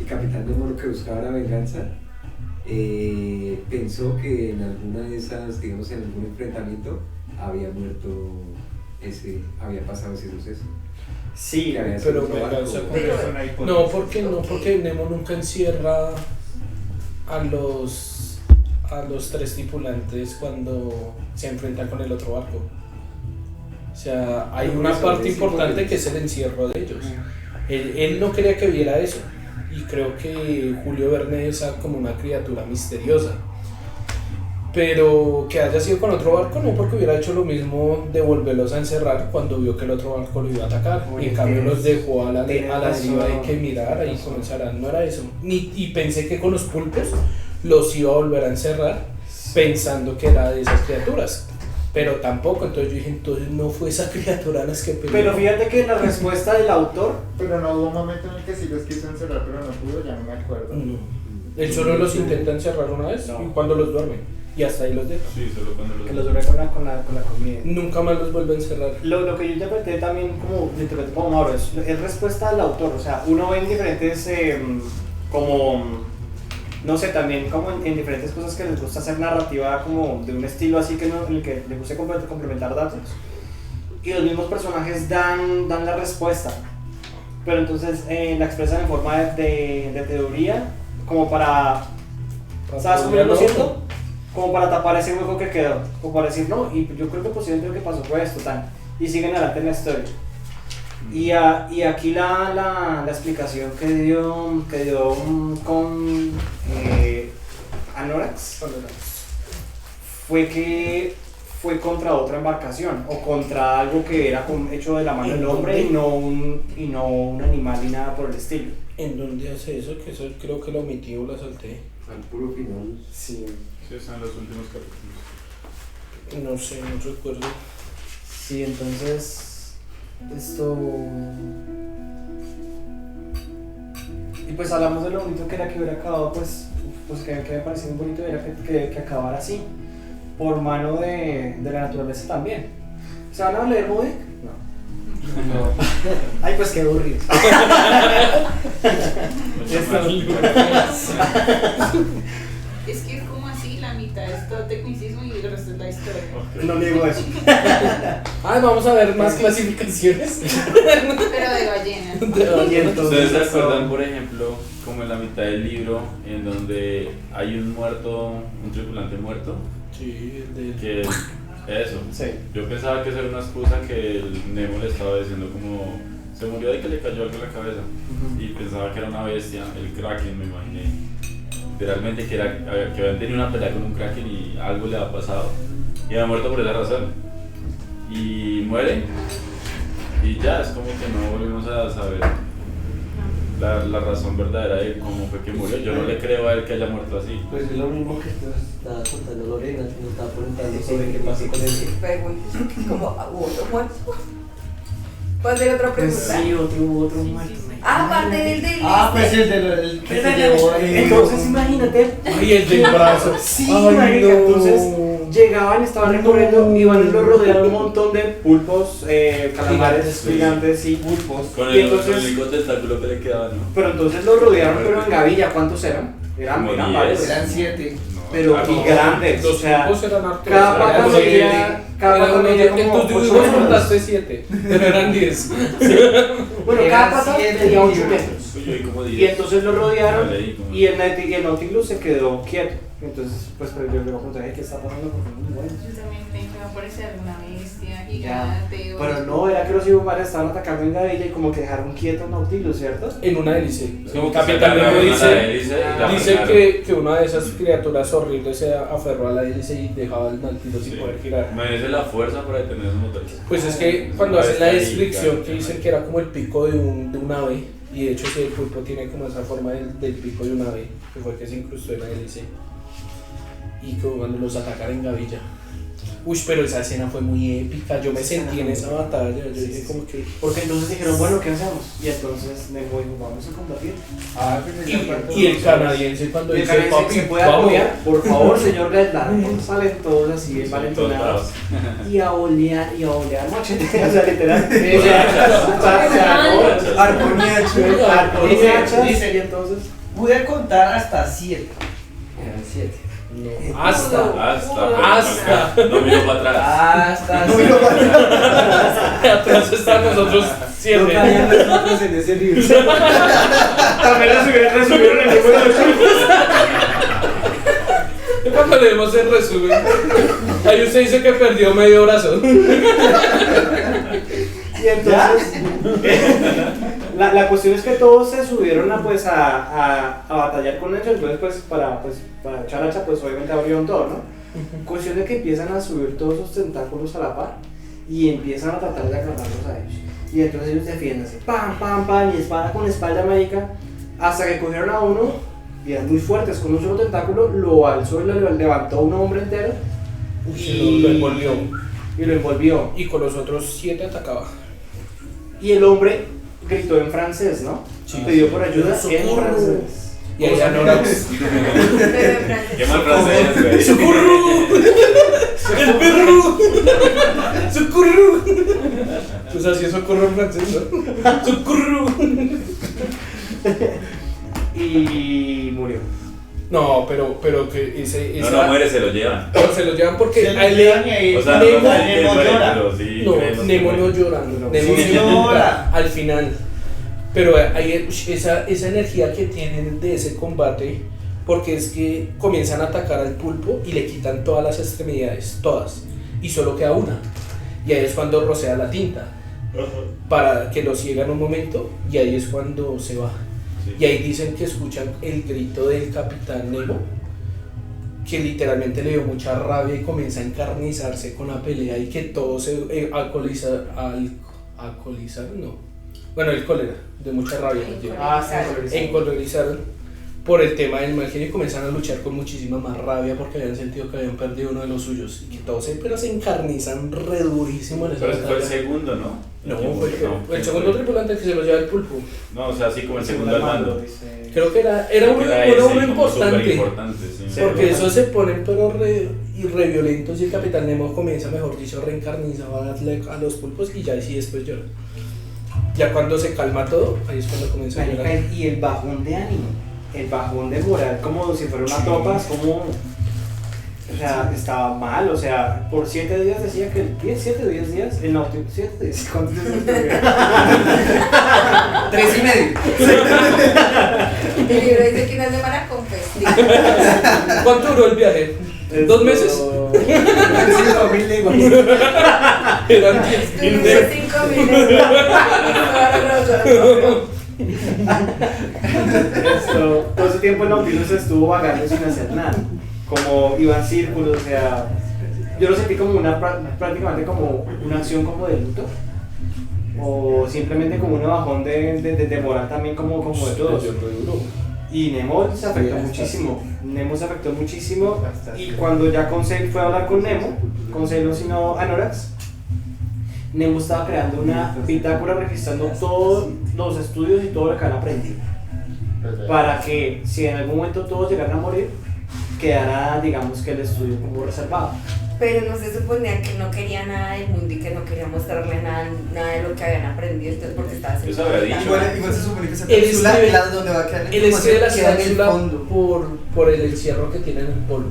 el capitán Nemo lo que buscaba era venganza, pensó que en alguna de esas, digamos en algún enfrentamiento, había muerto había pasado ese suceso. Sí, Que había sido Pero otro venganza barco. con Pero- Es una hipótesis. No, porque no, Ok. porque Nemo nunca encierra a los tres tripulantes cuando se enfrentan con el otro barco. O sea, hay Pero una eso parte es importante importante. que es el encierro de ellos. Él no quería que viera eso. Y creo que Julio Verne es como una criatura misteriosa. Pero que haya sido con otro barco, no, porque hubiera hecho lo mismo de volverlos a encerrar cuando vio que el otro barco lo iba a atacar. Oye, Y en cambio tienes- los dejó a la tienes deriva razón. de que mirara y comenzaran. No era eso. Y pensé que con los pulpos los iba a volver a encerrar pensando que era de esas criaturas. Pero tampoco, entonces yo dije, entonces no fue esa criatura las que peleó. Pero fíjate que la respuesta del autor, Pero no hubo un momento en el que sí los quiso encerrar, pero no pudo, ya no me acuerdo. No. Él solo los intenta encerrar una vez No. y cuando los duerme. Y hasta ahí los deja. Sí, solo cuando que los... los duerme con la comida. Nunca más los vuelve a encerrar. Lo que yo interpreté también como, lo interpreté como Mauro, es respuesta del autor. O sea, uno ve en diferentes, como, no sé, también como en diferentes cosas que les gusta hacer narrativa como de un estilo así que no, en el que les gusta complementar datos. Y los mismos personajes dan la respuesta. Pero entonces la expresan en forma de teoría, como para... ¿Sabes cómo yo lo siento? Como para tapar ese hueco que quedó, como para decir, no, y yo creo que posiblemente lo que pasó fue esto, tal, y siguen adelante en la historia. Y aquí la explicación que dio con Anorax fue que fue contra otra embarcación, o contra algo que era hecho de la mano del hombre y no un animal ni nada por el estilo. ¿En dónde hace eso? Que eso creo que lo omití o lo salté. Al puro final. Sí. Sí, están los últimos capítulos. No sé, no recuerdo. Sí, entonces esto... Y pues hablamos de lo bonito que era que hubiera acabado, pues que me pareció muy bonito era que acabara así, por mano de la naturaleza también. ¿Se van a leer Moody? No. Ay, pues qué aburrido. Es que es como así, la mitad es todo tecnicismo y el resto es la historia. No digo eso. Ah, vamos a ver más clasificaciones. Pero de ballena. Y entonces ¿Ustedes se esto- acuerdan, por ejemplo, como en la mitad del libro, en donde hay un muerto, un tripulante muerto? Sí, el de... Que eso. Sí. Yo pensaba que esa era una excusa que el Nemo le estaba diciendo como se murió de que le cayó algo en la cabeza. Y pensaba que era una bestia, el Kraken, me imaginé. Literalmente que habían tenido una pelea con un Kraken y algo le ha pasado. Y había muerto por esa razón. Y muere. Y ya, es como que no volvemos a saber la razón verdadera de cómo fue que murió. Yo no le creo a él que haya muerto así. Pues es lo mismo que nos estaba contando Lorena, que nos estaba preguntando sobre qué pasó con él. Preguntas como, ¿hubo otro muerto? ¿Puedo hacer otra Pues pregunta? sí, otro muerto. Aparte del del Pues el que se llevó ahí. Entonces imagínate. Ay, el del brazo. Sí, Ay, marica, no. entonces llegaban, estaban recorriendo y van y los rodearon un montón de pulpos, calamares Sí. gigantes y pulpos. Con Y el entonces, único tentáculo que le quedaba, ¿no? pero entonces los rodearon, pero en gavilla, ¿cuántos eran? Eran Como 10. varios. Eran 7. No, Pero ah, y no. grandes, o Los sea, tipos eran hartos. cada Eran pata como medía, siete. cada Era pata uno medía de como tus 8 dibujos metros. contaste 7, pero eran 10. Bueno, Eran cada pata 7 tenía 8 millones. metros. Pues yo vi como 10. Y entonces lo rodearon Vale, y como- y el Nautilus se quedó quieto. Entonces, pues pero yo le voy a preguntar, ¿qué está pasando? Porque no es bueno. Yo también tengo que aparecer alguna bestia gigante. o- Pero no, era que los Ibumares estaban atacando en Gavilla y como que dejaron quieto a Nautilus, ¿cierto? En una hélice. Es como El que se Capitán Nemo agarraron a la hélice dice, y la dice frenaron. que una de esas criaturas horribles se aferró a la hélice y dejaba el Nautilus sin Sí. poder girar. Imagínese la fuerza para detener esos motores. Pues es que cuando Una hacen la bestia descripción gigante, que dicen ¿no? que era como el pico de un ave, y de hecho sí, el pulpo tiene como esa forma del pico de un ave, que fue que se incrustó en la hélice, y que cuando los atacaron en Gavilla. Uy, pero esa escena fue muy épica, yo me sentí en esa batalla, yo Sí, dije sí, como que... Porque entonces dijeron, bueno, ¿qué hacemos? Y entonces Nemo dijo, vamos a combatir. Ah, pues Y el canadiense cuando Y el dice, canadiense papi, se puede vamos. apoyar, por favor, señor Redland. Salen todos así, Sí, envalentonados. todos Y a olear, machete. O sea, literal. Arponiacho. Arponiachas. Dice, Y entonces. pude contar hasta 7. Eran 7. No, hasta. Hasta. No miro para atrás. Hasta Atrás están nosotros No 7. caían los otros en ese libro. También resumieron el libro de los Cuando leemos el resumen, ahí usted dice que perdió medio brazo. Y entonces, la cuestión es que todos se subieron a batallar con ellos, entonces pues para Characha pues obviamente abrieron todo, ¿no? Cuestión de que empiezan a subir todos sus tentáculos a la par y empiezan a tratar de agarrarlos a ellos. Y entonces ellos defiéndanse, pam, pam, pam, y espada con espalda mágica, hasta que cogieron a uno, y eran muy fuertes, con un solo tentáculo, lo alzó y lo levantó un hombre entero Y lo envolvió. y lo envolvió. Y con los otros 7 atacaba. Y el hombre gritó en francés, ¿no? Sí. Pidió por ayuda en ¡Socorro! francés. Y ahí Anorax. Qué mal francés, güey. ¡Socorro! ¡El perro! ¡Socorro! Pues así es socorro en francés, ¿no? ¡Socorro! Y murió. No, pero que ese. No, no muere, se lo llevan. Pero se lo llevan porque Se lo a él llevan le. y ahí- O sea, Nemo- no sé Nemo quién muere, llora. pero sí No, creemos que Nemo no muere. llora. No. Nemo Sí se llora. llora al final. Pero hay esa energía que tienen de ese combate, porque es que comienzan a atacar al pulpo y le quitan todas las extremidades, todas, y solo queda una. Y ahí es cuando rocea la tinta, para que lo ciegan un momento, y ahí es cuando se va. Sí. Y ahí dicen que escuchan el grito del Capitán Nemo, que literalmente le dio mucha rabia y comienza a encarnizarse con la pelea y que todos se alcoholizan, no. Bueno, el cólera, de mucha rabia. Encolerizaron por el tema del mal genio y comenzaron a luchar con muchísima más rabia porque habían sentido que habían perdido uno de los suyos y que todos se encarnizan re durísimo en esa Pero ese fue el batalla. segundo, ¿no? No, ¿Quién fue murió? el segundo tripulante que se lo lleva el pulpo. No, o sea, sí, como el segundo al mando. Creo que era uno, Era era ese, uno como importante. superimportante, sí. Porque esos se ponen pero re violentos y el Capitán Nemo comienza, mejor dicho, reencarnizado a darle a los pulpos y ya ahí sí después llora. Ya cuando se calma todo, ahí es cuando comienza a llorar. Y el bajón de ánimo, el bajón de moral, como si fuera una tropa, es como. O sea, estaba mal, o sea, por 7 días decía que 7 o 10 días, el Nautilus, 7 días, ¿cuántos días estuvieron? 3,5. El libro dice que una semana con festivo. ¿Cuánto duró el viaje? 2 meses. Han sido 5,000 leguas. Eran 10. Estuvimos 5 minutos. Todo ese tiempo el Nautilus estuvo vagando sin hacer nada, como iba en círculos, o sea, yo lo sentí como prácticamente como una acción como de luto, o simplemente como un bajón de moral también como de todos. Y Nemo se afectó muchísimo, y cuando ya Conseil fue a hablar con Nemo, Conseil no sino Anorax, Nemo estaba creando una bitácora registrando todos los estudios y todo lo que han aprendido, para que si en algún momento todos llegaran a morir, quedara, digamos, que el estudio como reservado. Pero no se suponía que no quería nada del mundo y que no quería mostrarle nada de lo que habían aprendido, entonces porque estaba haciendo. Eso había dicho. Igual se supone que esa Él cápsula escribe- es la donde va a quedar la Él escribe la queda en el cápsula fondo. por el encierro que tiene en el polo.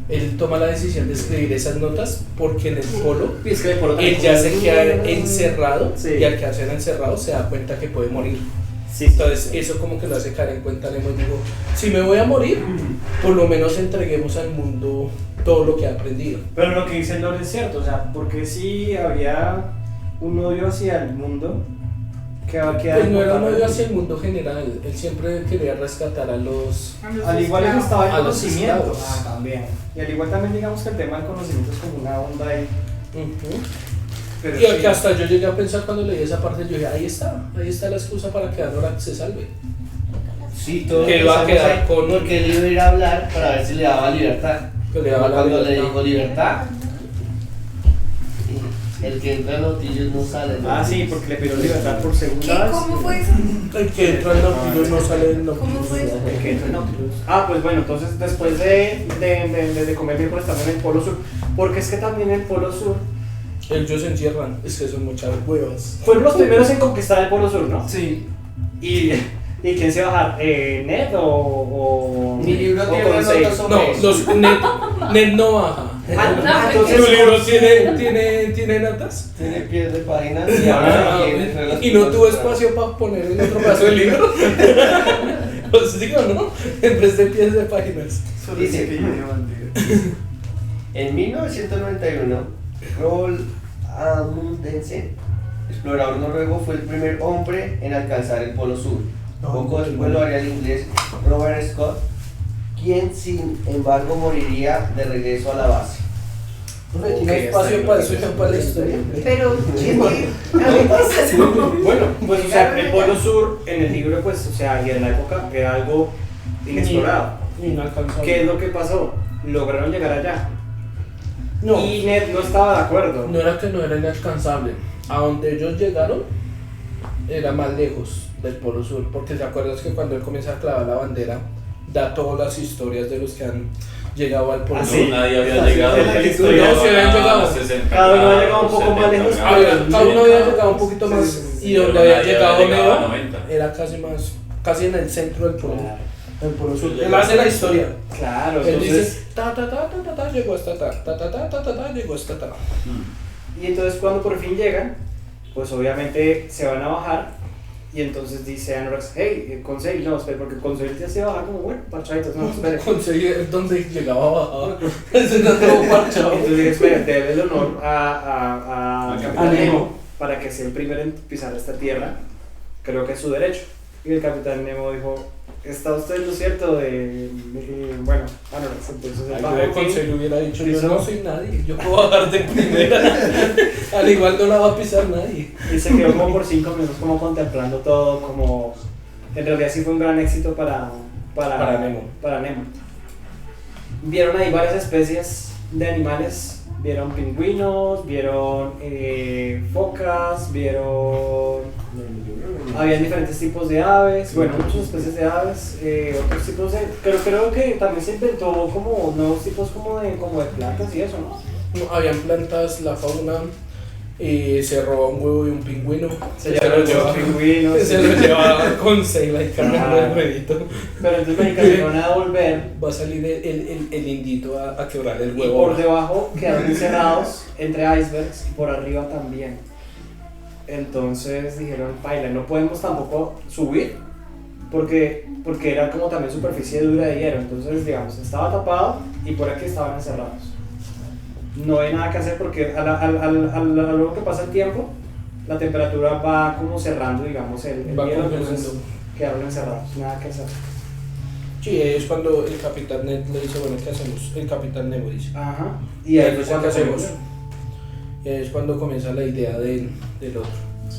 Él toma la decisión de escribir esas notas porque en el polo Y es que por él ya se queda encerrado Sí. y al quedarse encerrado se da cuenta que puede morir. Sí, Entonces sí. eso como que lo hace caer en cuenta Nemo y digo, si me voy a morir, por lo menos entreguemos al mundo todo lo que he aprendido. Pero lo que dice Lore es cierto, o sea, porque si había un odio hacia el mundo que va a quedar. Pues no era un inmortal. odio hacia el mundo general, él siempre quería rescatar a los... Al igual le gustaba el A los conocimiento. esclavos. También. Y al igual también digamos que el tema del conocimiento es como una onda ahí. Ujú. Pero Y sí, que hasta yo llegué a pensar cuando leí esa parte, yo dije, ahí está la excusa para que Anorak se salve. Sí, todo Que va a empezamos quedar ahí, con- porque él iba a ir a hablar para ver si le daba libertad. Que le daba la Cuando le libertad. dijo libertad, el que entra en Nautilus no sale. ¿no? Ah, sí, porque le pidió libertad por segunda ¿Qué? vez. ¿Cómo fue eso? El que entra en Nautilus no sale del Nautilus. ¿Cómo fue eso? El que entra en Nautilus. Ah, pues bueno, entonces después de comer miércoles también en el Polo Sur, porque es que también en el Polo Sur Ellos se encierran, es que son muchas huevas. fueron los primeros en conquistar el Polo Sur, ¿no? Sí. ¿Y quién se va a bajar? ¿Ned o Mi libro o tiene Conseil? notas sobre No, eso. Ned no baja. Entonces, ¿Tu libro tiene notas? Tiene pies de páginas y Ah, habla entre las y no tuvo cosas. espacio para poner en otro pedazo del libro. Pues digo, ¿no? En vez de pies de páginas. Solo Dice- ese que yo me bandido. En 1991, Roald Amundsen, explorador noruego, fue el primer hombre en alcanzar el Polo Sur. Poco después lo haría el inglés Robert Scott, quien sin embargo moriría de regreso a la base. ¿Tiene espacio para eso ya para la historia? Pero, ¿qué pasa eso? bueno, pues o sea, el Polo Sur en el libro, pues, o sea, y en la época era algo inexplorado. Inalcanzable. ¿Qué es lo que pasó? Lograron llegar allá. No, Y Ned no estaba de acuerdo. no era que no era inalcanzable. A donde ellos llegaron era más lejos del Polo Sur, porque te acuerdas que cuando él comienza a clavar la bandera, da todas las historias de los que han llegado al Polo Ah, Sur. sí. Nadie había Sí, llegado. sí, sí, sí, no, sí habían llegado. Cada uno había llegado un poco más lejos. Cada uno había llegado un poquito más, y donde había llegado a Neo 90. era casi en el centro del Polo, Claro. del Polo Sur. Sí, Él hace la historia. Claro, Él entonces. dice, llegó hasta llegó hasta ta. Y entonces cuando por fin llegan, pues obviamente se van a bajar. Y entonces dice Anorax, hey, Conseil, no, espera, porque Conseil ya se va a bajar como, bueno, parchaditos, no, espere. Conseguir donde llegaba bajaba. Ese no todo parchado. Entonces dije, espera, debe el honor a Al Capitán Nemo. Nemo para que sea el primero en pisar esta tierra. Creo que es su derecho. Y el Capitán Nemo dijo, ¿está usted en lo cierto de bueno, Anorax? Entonces el Algo de bajo Conseil hubiera dicho, yo Hizo- no soy nadie, yo puedo bajar de primera. Al igual no la va a pisar nadie. y se quedó como por 5 minutos como contemplando todo, como en realidad sí fue un gran éxito para Nemo. para Nemo. Vieron ahí varias especies de animales, vieron pingüinos, vieron focas, vieron habían diferentes tipos de aves, bueno, muchas especies de aves, otros tipos de, pero creo que también se inventó como nuevos tipos como de plantas y eso, ¿no? No, habían plantas, la fauna, y se roba un huevo de un pingüino. Se llevaron pingüinos. Se lo lleva con Seila y cargando el huevito. Pero entonces me encargaron a devolver Va a salir el indito a quebrar el y huevo. por debajo quedaron encerrados entre icebergs y por arriba también. Entonces dijeron, paila, no podemos tampoco subir porque era como también superficie dura de hielo. Entonces, digamos, estaba tapado y por aquí estaban encerrados. No hay nada que hacer porque a lo que pasa el tiempo, la temperatura va como cerrando, digamos, el Va hielo, congelando. entonces quedaron encerrados, nada que hacer. Sí, es cuando el Capitán Ned le dice, bueno, ¿qué hacemos? El Capitán Nemo dice. Ajá. Y ahí ¿Qué fue cuando hacemos? se Y ahí es cuando comienza la idea del otro.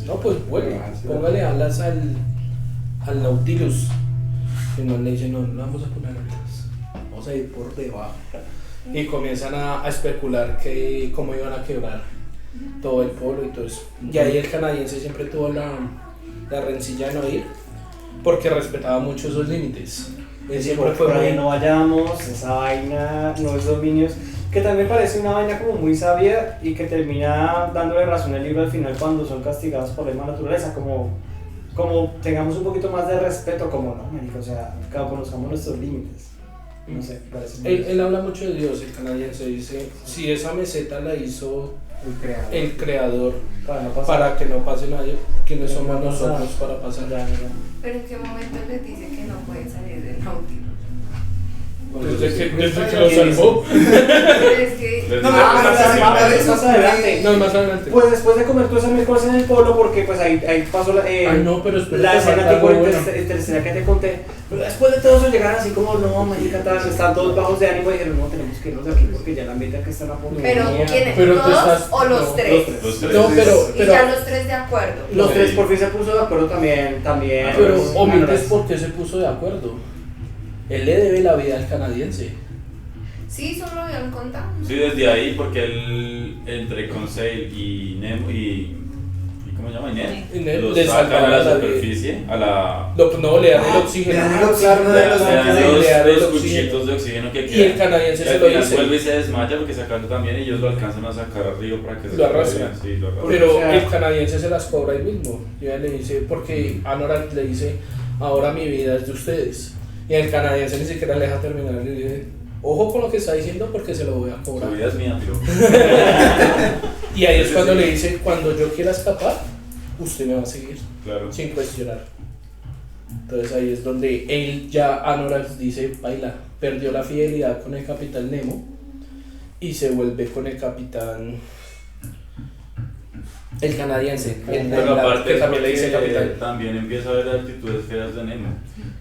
No, pues bueno, Ah, sí. póngale alas al Nautilus. Y no le dice, no vamos a poner alas, vamos a ir por debajo. Y comienzan a especular que cómo iban a quebrar todo el polo y todo eso. Y ahí el canadiense siempre tuvo la rencilla de no ir, porque respetaba mucho esos límites. Él siempre fue por ahí muy... no vayamos, esa vaina no es dominios, que también parece una vaina como muy sabia y que termina dándole razón al libro al final cuando son castigados por la misma naturaleza, como tengamos un poquito más de respeto, como no, marico, o sea, conozcamos nuestros límites. No sé, parece muy Él habla mucho de Dios, el canadiense dice, si esa meseta la hizo el creador para no pasar. para que no pase nadie, ¿quiénes Para somos no pasar. nosotros para pasar? Ya. Pero en qué momento les dice que no pueden salir del náutico. Desde que lo salvó. Pero es que. Les No, dice más que se adelante, acerque. más adelante. No, más adelante. Pues después de comer todas esas mil cosas en el polo, porque pues ahí pasó la, Ay, no, pero espera, la que escena falta tipo algo bueno. tercera que te conté. Pero después de todo eso llegaron así como, no, marica, están todos bajos de ánimo y dijeron, no, tenemos que irnos de aquí porque ya la ambiente que está en la Pero, porquería. ¿quiénes? Pero tú ¿Todos estás- o los no, tres? Los tres. No, pero, Y ya los tres de acuerdo. Los tres por fin se puso de acuerdo también. pero pues, omites por qué se puso de acuerdo. Él le debe la vida al canadiense. Sí, solo lo habían contado. Sí, desde ahí, porque él, entre Conseil y Nemo y ¿cómo se llama? Y Nemo Los le sacan a salvan la la superficie, a la... No, le dan el oxígeno. le dan el oxígeno de los le dan tanques, le dan el los oxígeno. cuchitos de oxígeno que Y el quedan. canadiense Y se al lo final dice. vuelve y se desmaya porque sacando también y ellos lo alcanzan a sacar arriba para que se Lo arrastran. Sí, lo arrastran. Pero O sea- el canadiense se las cobra ahí mismo. Y ella le dice, porque Anorak le dice, ahora mi vida es de ustedes. Y el canadiense ni siquiera le deja terminar. Le dice, ojo con lo que está diciendo porque se lo voy a Su cobrar. vida es mía, tío. Y ahí es Sí, cuando sí. le dice, cuando yo quiera escapar, usted me va a seguir. Claro. Sin cuestionar. Entonces ahí es donde él ya, Anorak dice, baila, perdió la fidelidad con el capitán Nemo y se vuelve con el capitán, el canadiense, Pero aparte que también le dice capitán. también empieza a ver actitudes feas de Nemo.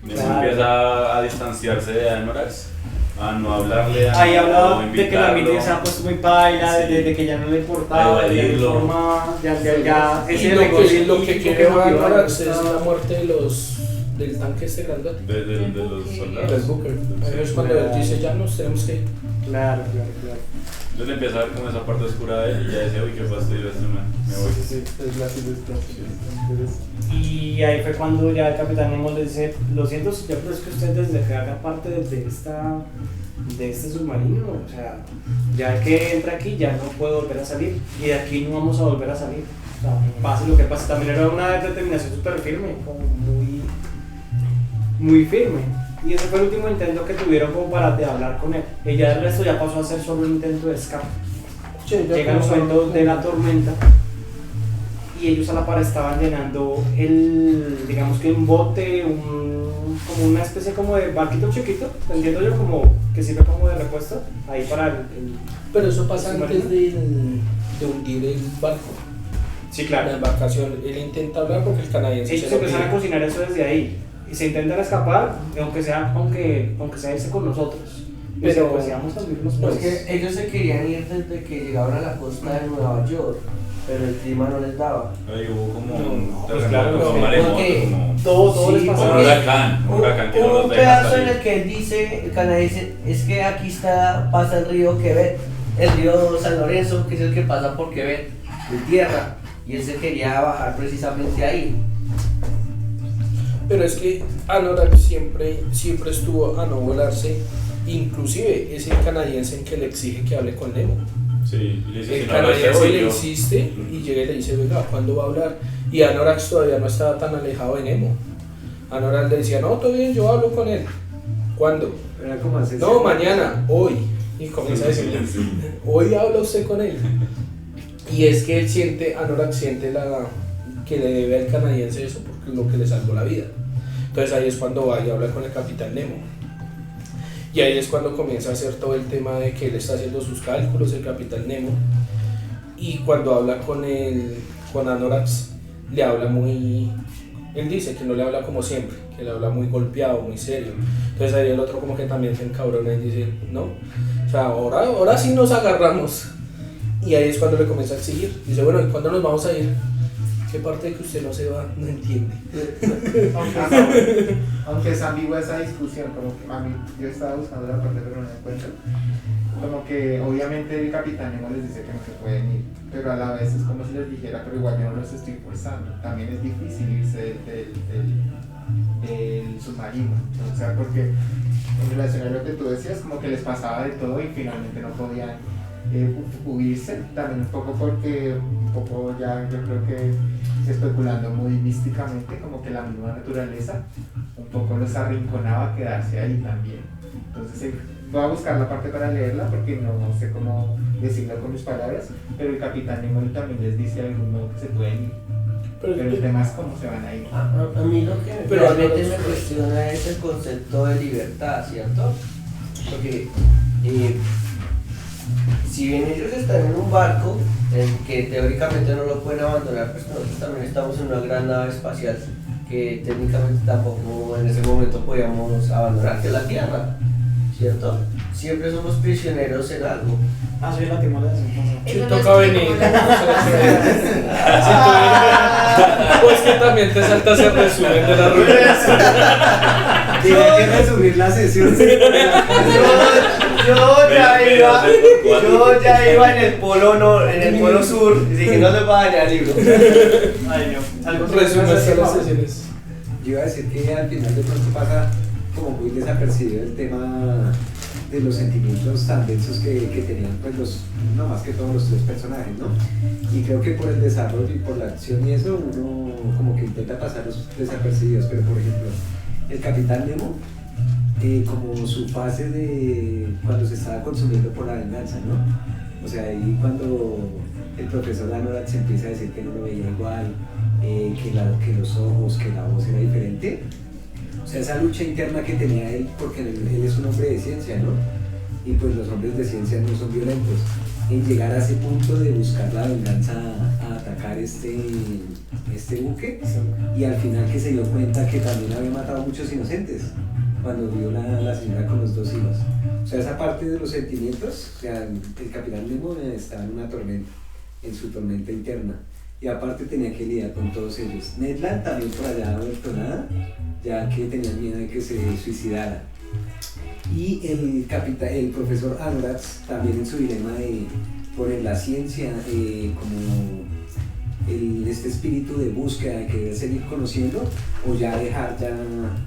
Nemo Claro. empieza a distanciarse de Anorax, a no hablarle, a Ahí no hablaba de que la invitarlo. ambiente se ha puesto muy paila, Sí. de que ya no le importaba, A de que evadirlo. forma, ya, Y ese lo recurso que científico quiere motivaba, Anorax es estaba- la muerte del tanque este grandote. De los Del soldados. Booker. Ahí es cuando él dice, ya nos tenemos que ir. Claro. Entonces le empieza a ver como esa parte oscura de él y ya dice, uy, qué fastidio este man, me voy. Sí, es la ilustración. Y ahí fue cuando ya el capitán Nemo le dice, lo siento, yo creo que usted desde que haga parte de este submarino, o sea, ya que entra aquí ya no puede volver a salir y de aquí no vamos a volver a salir. O sea, pase lo que pase, también era una determinación súper firme, como muy firme. Y ese fue el último intento que tuvieron como para de hablar con él. Y ya el resto ya pasó a ser solo un intento de escape. Llega el momento de la tormenta y ellos a la par estaban llenando digamos que un bote, como una especie como de barquito chiquito, entiendo yo, como que sirve como de repuesto, ahí para el Pero eso pasa submarino. antes de hundir el barco. Sí, La claro. embarcación, él intenta hablar porque el canadiense Ellos se lo empiezan a pide. cocinar eso desde ahí y se intentan escapar, aunque sea irse con nosotros. Pero- pues íbamos a hundirnos, No, pues. es que ellos se querían ir desde que llegaron a la costa de Nueva York, pero el clima no les daba. Ahí hubo como No, un pues terremoto, claro, como un no, maremoto, porque como Todo les Sí, pasó. un porque- huracán que no Hubo los un deja pedazo en el salir. que él dice, el canadiense, es que aquí pasa el río Quebec, el río San Lorenzo, que es el que pasa por Quebec, de tierra, y él se quería bajar precisamente ahí. Pero es que Anorak siempre estuvo a no volarse. Inclusive es el canadiense en que le exige que hable con Nemo. Sí, y le dice, El si no hablas, te canadiense voy le yo. insiste y llega y le dice, venga, ¿cuándo va a hablar? Y Anorak todavía no estaba tan alejado de Nemo. Anorak le decía, no, todo bien, yo hablo con él. ¿Cuándo? Era como así. No, mañana, hoy. Y comienza a decirle, hoy habla usted con él. Y es que él siente, Anorak siente que le debe al canadiense eso porque es lo que le salvó la vida. Entonces ahí es cuando va y habla con el capitán Nemo. Y ahí es cuando comienza a hacer todo el tema de que él está haciendo sus cálculos, el capitán Nemo. Y cuando habla con Anorax, le habla muy... Él dice que no le habla como siempre, que le habla muy golpeado, muy serio. Entonces ahí el otro como que también se encabrona y dice, no, o sea, ahora sí nos agarramos. Y ahí es cuando le comienza a exigir. Dice, bueno, ¿y cuándo nos vamos a ir? ¿Qué parte de que usted no se va? No entiende. Aunque es ambigua esa discusión, como que a mí, yo estaba buscando la parte pero no la encuentro. Como que obviamente el capitán Nemo les dice que no se pueden ir, pero a la vez es como si les dijera, pero igual yo no los estoy forzando. También es difícil irse del submarino, o sea, porque en relación a lo que tú decías, como que les pasaba de todo y finalmente no podían huirse, también un poco porque, un poco ya yo creo que especulando muy místicamente, como que la misma naturaleza un poco los arrinconaba a quedarse ahí también. Entonces voy a buscar la parte para leerla porque no sé cómo decirlo con mis palabras, pero el Capitán Nemo también les dice a alguno que se pueden ir. Pero el tema es cómo se van a ir. A mí lo que Pero realmente no, me cuestiona es el concepto de libertad, ¿cierto? Porque si bien ellos están en un barco en que teóricamente no lo pueden abandonar, pues nosotros también estamos en una gran nave espacial que técnicamente tampoco en ese momento podíamos abandonar, que es la Tierra, ¿cierto? Siempre somos prisioneros en algo. Soy la timola de Si Eso no toca es venir. como Pues que también te saltas el resumen de la reunión. Tenía que resumir la sesión. Yo ya iba en el polo sur, así que no les va a dañar el libro. Ay, no. Algo Resumen que de las sesiones. Yo iba a decir que al final de pronto pasa como muy desapercibido el tema de los sentimientos tan densos que tenían pues no más que todos los tres personajes, ¿no? Y creo que por el desarrollo y por la acción y eso uno como que intenta pasar los desapercibidos, pero por ejemplo el Capitán Nemo, como su fase de cuando se estaba consumiendo por la venganza, ¿no? O sea, ahí cuando el profesor Anorak se empieza a decir que no lo veía igual, que los ojos, que la voz era diferente. O sea, esa lucha interna que tenía él, porque él es un hombre de ciencia, ¿no? Y pues los hombres de ciencia no son violentos. En llegar a ese punto de buscar la venganza a atacar este buque, y al final que se dio cuenta que también había matado a muchos inocentes cuando vio la señora con los dos hijos. O sea, esa parte de los sentimientos, o sea, el Capitán Nemo estaba en una tormenta, en su tormenta interna. Y aparte tenía que lidiar con todos ellos. Ned Land también por allá vuelto nada, ya que tenían miedo de que se suicidara. Y el profesor Anorax también en su dilema de poner la ciencia como este espíritu de búsqueda, de querer seguir conociendo, o ya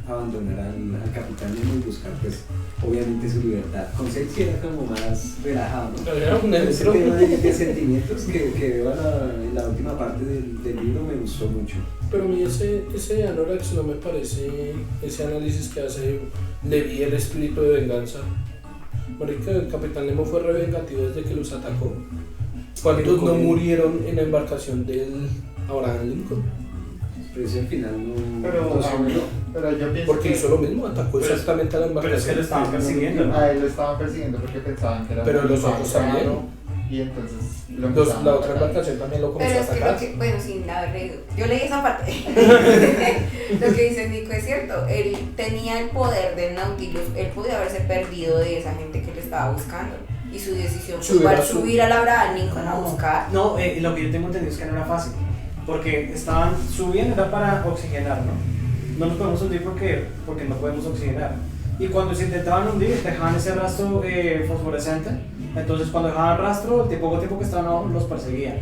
abandonar al Capitán Nemo y buscar pues obviamente su libertad. Con Celsi era como más relajado, ¿no? Era un Ese neutro. tema de sentimientos que veo en la última parte del libro me gustó mucho. Pero a mí ese Anorax no me parece, ese análisis que hace, le vi el espíritu de venganza. Marica, el Capitán Nemo fue re vengativo desde que los atacó. ¿Cuántos no murieron en la embarcación del Abraham Lincoln? Pero ese al final no Pero yo pienso Porque que hizo lo mismo, atacó Pero- exactamente a la Pero es que lo embarcación. estaban persiguiendo, ¿no? a él lo estaban persiguiendo porque pensaban que era Pero muy los otros raro, también. y entonces lo empezaban La a otra atacar. embarcación también lo comenzó Pero a es que atacar. bueno, sin haber leído, yo leí esa parte. Lo que dice Nico es cierto, él tenía el poder del Nautilus, él podía haberse perdido de esa gente que le estaba buscando. Y su decisión fue subir a la Abraham Lincoln a buscar. No, lo que yo tengo entendido es que no era fácil. Porque estaban subiendo, era para oxigenar, ¿no? No nos podemos hundir porque no podemos oxigenar. Y cuando se intentaban hundir, dejaban ese rastro fosforescente. Entonces, cuando dejaban rastro, el poco tiempo que estaban abajo los perseguían.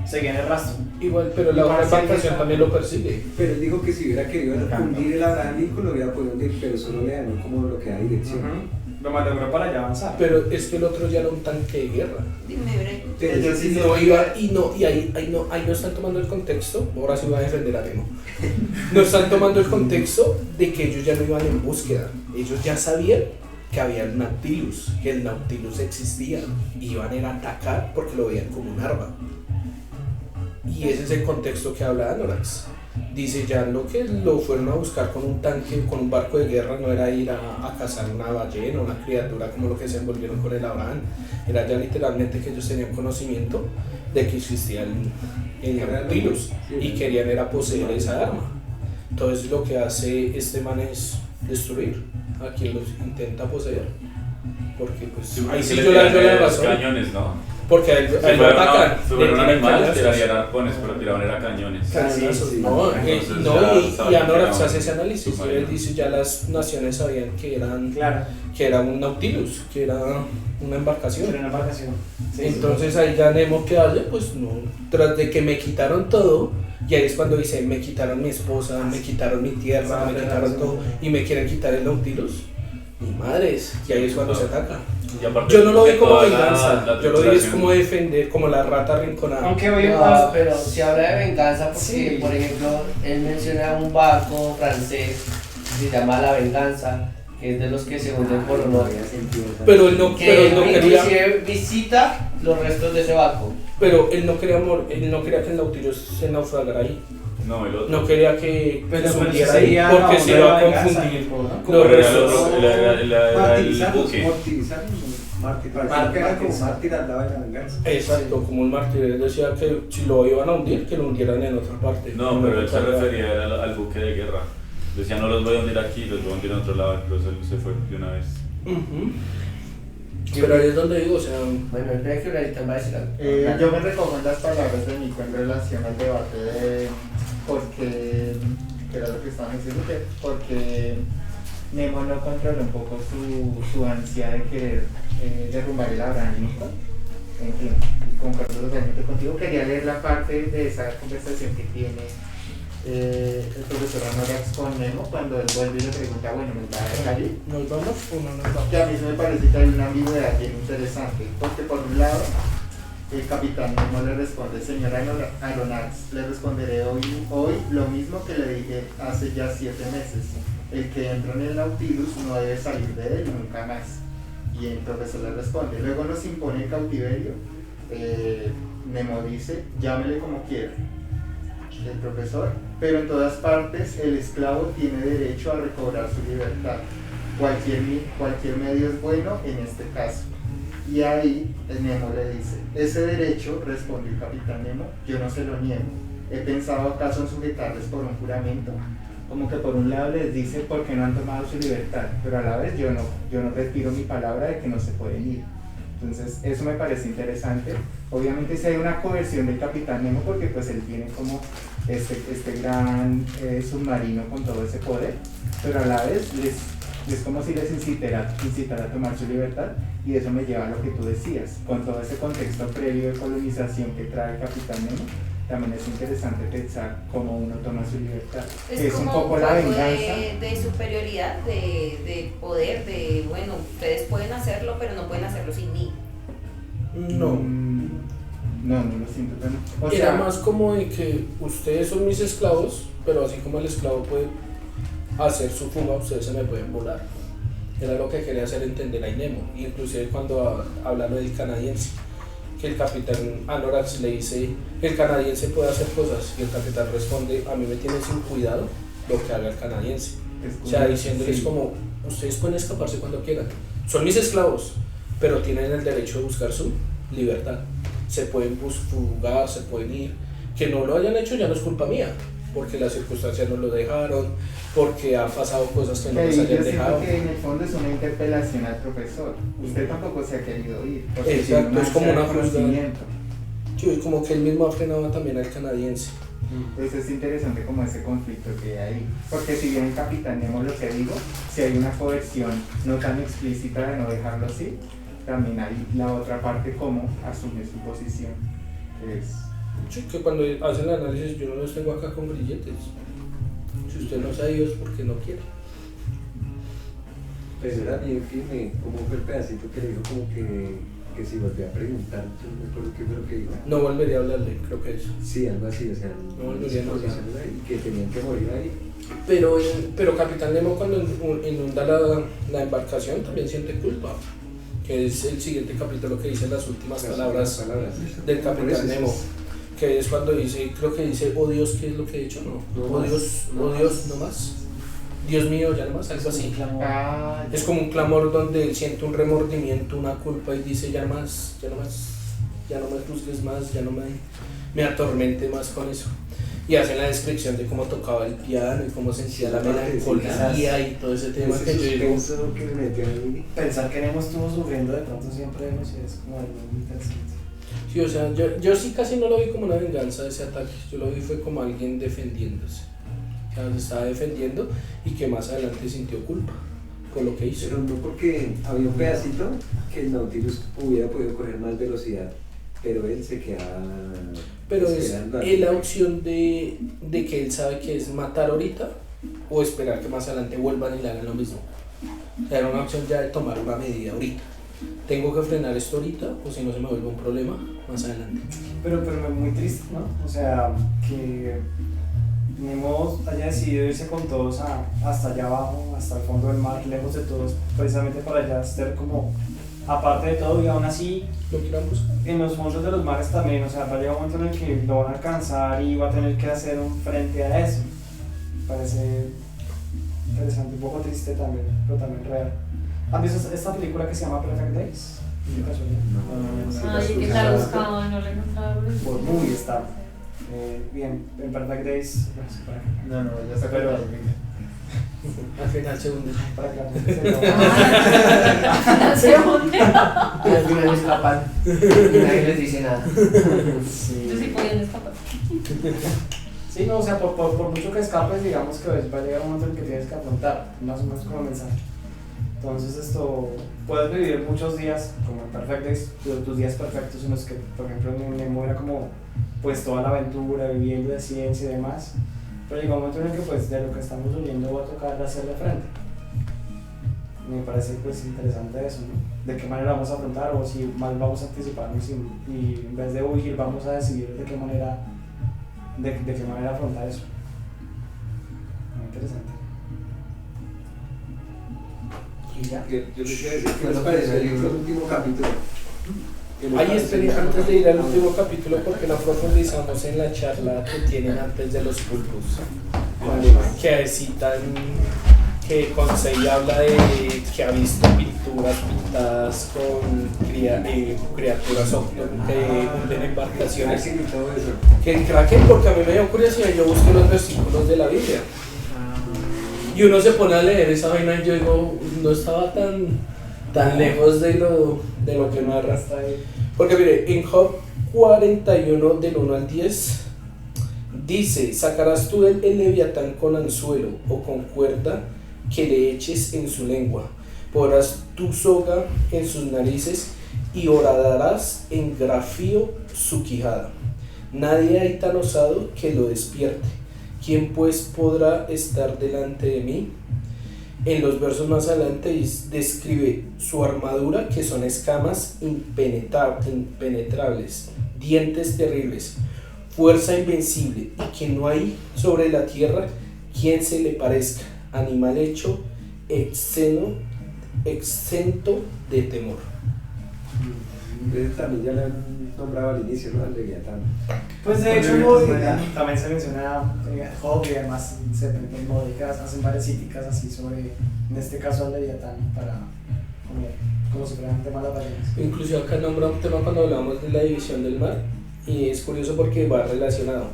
Seguían el rastro. Igual, pero la otra embarcación también lo persigue. Pero él dijo que si hubiera querido hundir el Abraham Lincoln lo hubiera podido hundir, pero solo le ganó como lo que da dirección. Lo malogró para ya avanzar. Pero es que el otro ya era un tanque de guerra. Dime, Bray. Pero Ellos sí No iba, y ahí no están tomando el contexto, ahora sí voy a defender a Nemo. No están tomando el contexto de que ellos ya no iban en búsqueda. Ellos ya sabían que había el Nautilus, que el Nautilus existía. Iban a ir a atacar porque lo veían como un arma. Y ese es el contexto que habla Anorax. Dice ya lo que lo fueron a buscar con un tanque, con un barco de guerra, no era ir a cazar una ballena, una criatura como lo que se envolvieron con el Abraham. Era ya literalmente que ellos tenían conocimiento de que existía el Nautilus y querían era poseer esa arma. Entonces lo que hace este man es destruir a quien los intenta poseer. Porque pues ahí sí yo le doy la razón. Cañones, ¿no? Porque a él lo atacan. Si fueran le tiran animales, cañazos. tirarían arpones, pero tiraban era cañones. Cañazos, Sí, sí. no, Entonces no, ya y saben que Anorax era hace ese análisis. submarino. Él dice ya las naciones sabían Claro, que era un Nautilus, que era una embarcación. era una embarcación. Sí, Entonces ahí ya Nemo que hace, pues no, tras de que me quitaron todo, y ahí es cuando dice, me quitaron mi esposa, me quitaron mi tierra, me quitaron todo, y me quieren quitar el Nautilus, ni madres, y ahí es cuando se ataca. Y aparte, Yo no lo veo como toda venganza, la yo lo veo es tripulación- como defender, como la rata rinconada. Aunque hoy No, pero si habla de venganza porque, Sí. por ejemplo, él menciona un barco francés que se llama La Venganza, que es de los que se hunden por No honor. había sentido esa- Pero él no quería, Inclusive visita los restos de ese barco. pero él no quería que el Nautilus se naufragara ahí. No, el otro. No quería que Pero se eso hundiera ahí sería porque la se onda iba a de venganza, confundir ¿no? los Pero era el restos. otro, el Martirizarlos, buque. mártir, parecía que era como mártir al lado de la venganza. Exacto, como un mártir. Él decía que si lo iban a hundir, que lo hundieran en otra parte. No, pero él se refería era al buque de guerra. Decía, no los voy a hundir aquí, los voy a hundir en otro lado, entonces él se fue de una vez. Ujú. Pero ahí es donde digo, o sea, Bueno, el viaje ahorita va a decir algo. Yo me recojo en las palabras de Nico en relación al debate de porque, que era lo que estaban diciendo, que porque Nemo no controla un poco su ansia de querer derrumbar el Abraham Lincoln. En fin, concuerdo totalmente contigo. Quería leer la parte de esa conversación que tiene el profesor Anorax con Nemo cuando él vuelve y le pregunta, bueno, ¿nos va a dejar ir? ¿nos vamos o no nos vamos? Que a mí me parece que hay una ambigüedad bien interesante, porque por un lado el capitán Nemo le responde, señor Aronnax, le responderé hoy lo mismo que le dije hace ya 7 meses, el que entra en el Nautilus no debe salir de él nunca más. Y el profesor le responde, luego nos impone el cautiverio. Nemo dice, llámele como quiera. El profesor, pero en todas partes el esclavo tiene derecho a recobrar su libertad. Cualquier medio es bueno en este caso. Y ahí Nemo le dice, ese derecho, respondió el capitán Nemo, yo no se lo niego. ¿He pensado acaso en sujetarles por un juramento? Como que por un lado les dice por qué no han tomado su libertad, pero a la vez yo no retiro mi palabra de que no se pueden ir. Entonces eso me parece interesante. Obviamente si hay una coerción del capitán Nemo porque pues él tiene como este gran submarino con todo ese poder, pero a la vez es como si les incitara a tomar su libertad, y eso me lleva a lo que tú decías, con todo ese contexto previo de colonización que trae el capitán Nemo. También es interesante pensar cómo uno toma su libertad. Es un como poco un la juego venganza. de superioridad, de poder, de bueno, ustedes pueden hacerlo, pero no pueden hacerlo sin mí. No. No lo siento tan. O Era sea, más como de que ustedes son mis esclavos, pero así como el esclavo puede hacer su fuga, ustedes se me pueden volar. Era lo que quería hacer entender a Nemo, inclusive cuando habla lo del canadiense, que el capitán Anorax le dice, el canadiense puede hacer cosas, y el capitán responde, a mí me tiene sin cuidado lo que haga el canadiense. O sea, diciéndoles sí. como, ustedes pueden escaparse cuando quieran, son mis esclavos, pero tienen el derecho de buscar su libertad. Se pueden fugar, se pueden ir. Que no lo hayan hecho ya no es culpa mía, porque las circunstancias no lo dejaron, porque han pasado cosas que no Yo les hayan siento dejado. que en el fondo es una interpelación al profesor. Usted tampoco se ha querido ir. porque Exacto, tiene es como ansia una de juzga. conocimiento. Sí, como que él mismo ha frenado también al canadiense. Entonces es interesante como ese conflicto que hay ahí. Porque si bien el capitán Nemo, lo que digo, si hay una coerción no tan explícita de no dejarlo así, también hay la otra parte como asume su posición. Sí, que cuando hacen el análisis yo no los tengo acá con grilletes. Si usted no sabe es porque no quiere. Pero era bien firme, como fue el pedacito que le dijo como que si volvía a preguntar, yo no me acuerdo qué fue lo que dijo. No volvería a hablarle, creo que eso. Sí, algo así, o sea, No volverían a hablar. y que tenían que morir ahí. Pero Capitán Nemo cuando inunda la embarcación también siente culpa. Que es el siguiente capítulo que dice las últimas palabras del Por Capitán eso Nemo. Que es cuando dice, creo que dice, oh Dios, ¿qué es lo que he hecho? No, No oh más, Dios, no oh Dios, más. no más. Dios mío, ya no más, algo así. Ah, Es como un clamor donde él siente un remordimiento, una culpa y dice, ya no más, ya no más, ya no me juzgues más, ya no me atormente más con eso. Y hacen la descripción de cómo tocaba el piano y cómo sentía la melancolía y todo ese tema que yo digo. Que me metió ahí. Pensar que Nemo estuvo sufriendo de pronto siempre, no sé, es como algo muy interesante. Sí, o sea, yo sí casi no lo vi como una venganza de ese ataque, yo lo vi fue como alguien defendiéndose. O sea, se estaba defendiendo y que más adelante sintió culpa por lo que hizo. Pero no, porque había un pedacito que el Nautilus hubiera podido coger más velocidad, pero él se quedaba. Pero es esperando. la opción de que él sabe que es matar ahorita o esperar que más adelante vuelvan y le hagan lo mismo. O sea, era una opción ya de tomar una medida ahorita. Tengo que frenar esto ahorita o si no se me vuelve un problema más adelante. Pero muy triste, ¿no? O sea, que Nemo haya decidido irse con todos hasta allá abajo, hasta el fondo del mar, lejos de todos, precisamente para allá estar como aparte de todo, y aún así Lo quieran buscar. en los fondos de los mares también, o sea, va a llegar un momento en el que lo van a alcanzar y va a tener que hacer un frente a eso. Parece interesante, un poco triste también, pero también real. ¿Han visto esta película que se llama Perfect Days? ¿De casualidad? Ay, que la buscaba, no la encontraba. Pues muy estable. Bien, en Perfect Days, pues, para acá. No, ya está Pero- claro. Al final se hunde. Para acá. Se hunde. Y al final escapan y nadie les dice nada. Yo Sí. sí podía escapar. Sí, no, o sea, por mucho que escapes, digamos que va a llegar un momento en que tienes que afrontar, más o menos como el mensaje. Entonces puedes vivir muchos días, como en Perfect Days, tus días perfectos en los que, por ejemplo, en Nemo era como, pues, toda la aventura, viviendo de ciencia y demás, pero llega un momento en el que, pues, de lo que estamos huyendo va a tocar hacerle frente. Me parece, pues, interesante eso, ¿no? De qué manera vamos a afrontar, o si mal vamos a anticiparnos y en vez de huir vamos a decidir de qué manera afrontar eso. Muy interesante. Y ya. Yo les quiero decir que nos pareció el último capítulo. Ahí esperen antes de ir al último capítulo porque no profundizamos en la charla que tienen antes de los pulpos. Que citan que Conseil habla de que ha visto pinturas pintadas con criaturas que hunden embarcaciones. y todo eso. Que el Kraken, porque a mí me dio curiosidad, yo busco los versículos de la Biblia. Y uno se pone a leer esa vaina y yo digo, no estaba tan lejos de lo que narra. Hasta ahí. Porque mire, en Job 41 del 1 al 10 dice, sacarás tú el leviatán con anzuelo o con cuerda que le eches en su lengua, pondrás tu soga en sus narices y horadarás en grafío su quijada. Nadie hay tan osado que lo despierte. ¿Quién pues podrá estar delante de mí? En los versos más adelante describe su armadura, que son escamas impenetrables, dientes terribles, fuerza invencible, y que no hay sobre la tierra quien se le parezca, animal hecho exento de temor. También ya lo han nombrado al inicio, ¿no? Al Leviatán. Pues de hecho, Bueno, también se menciona Job y además en Módicas hacen varias críticas así sobre, en este caso al Leviatán, para como si fuera un tema de las ballenas. Incluso acá nombra un tema cuando hablamos de la división del mar, y es curioso porque va relacionado.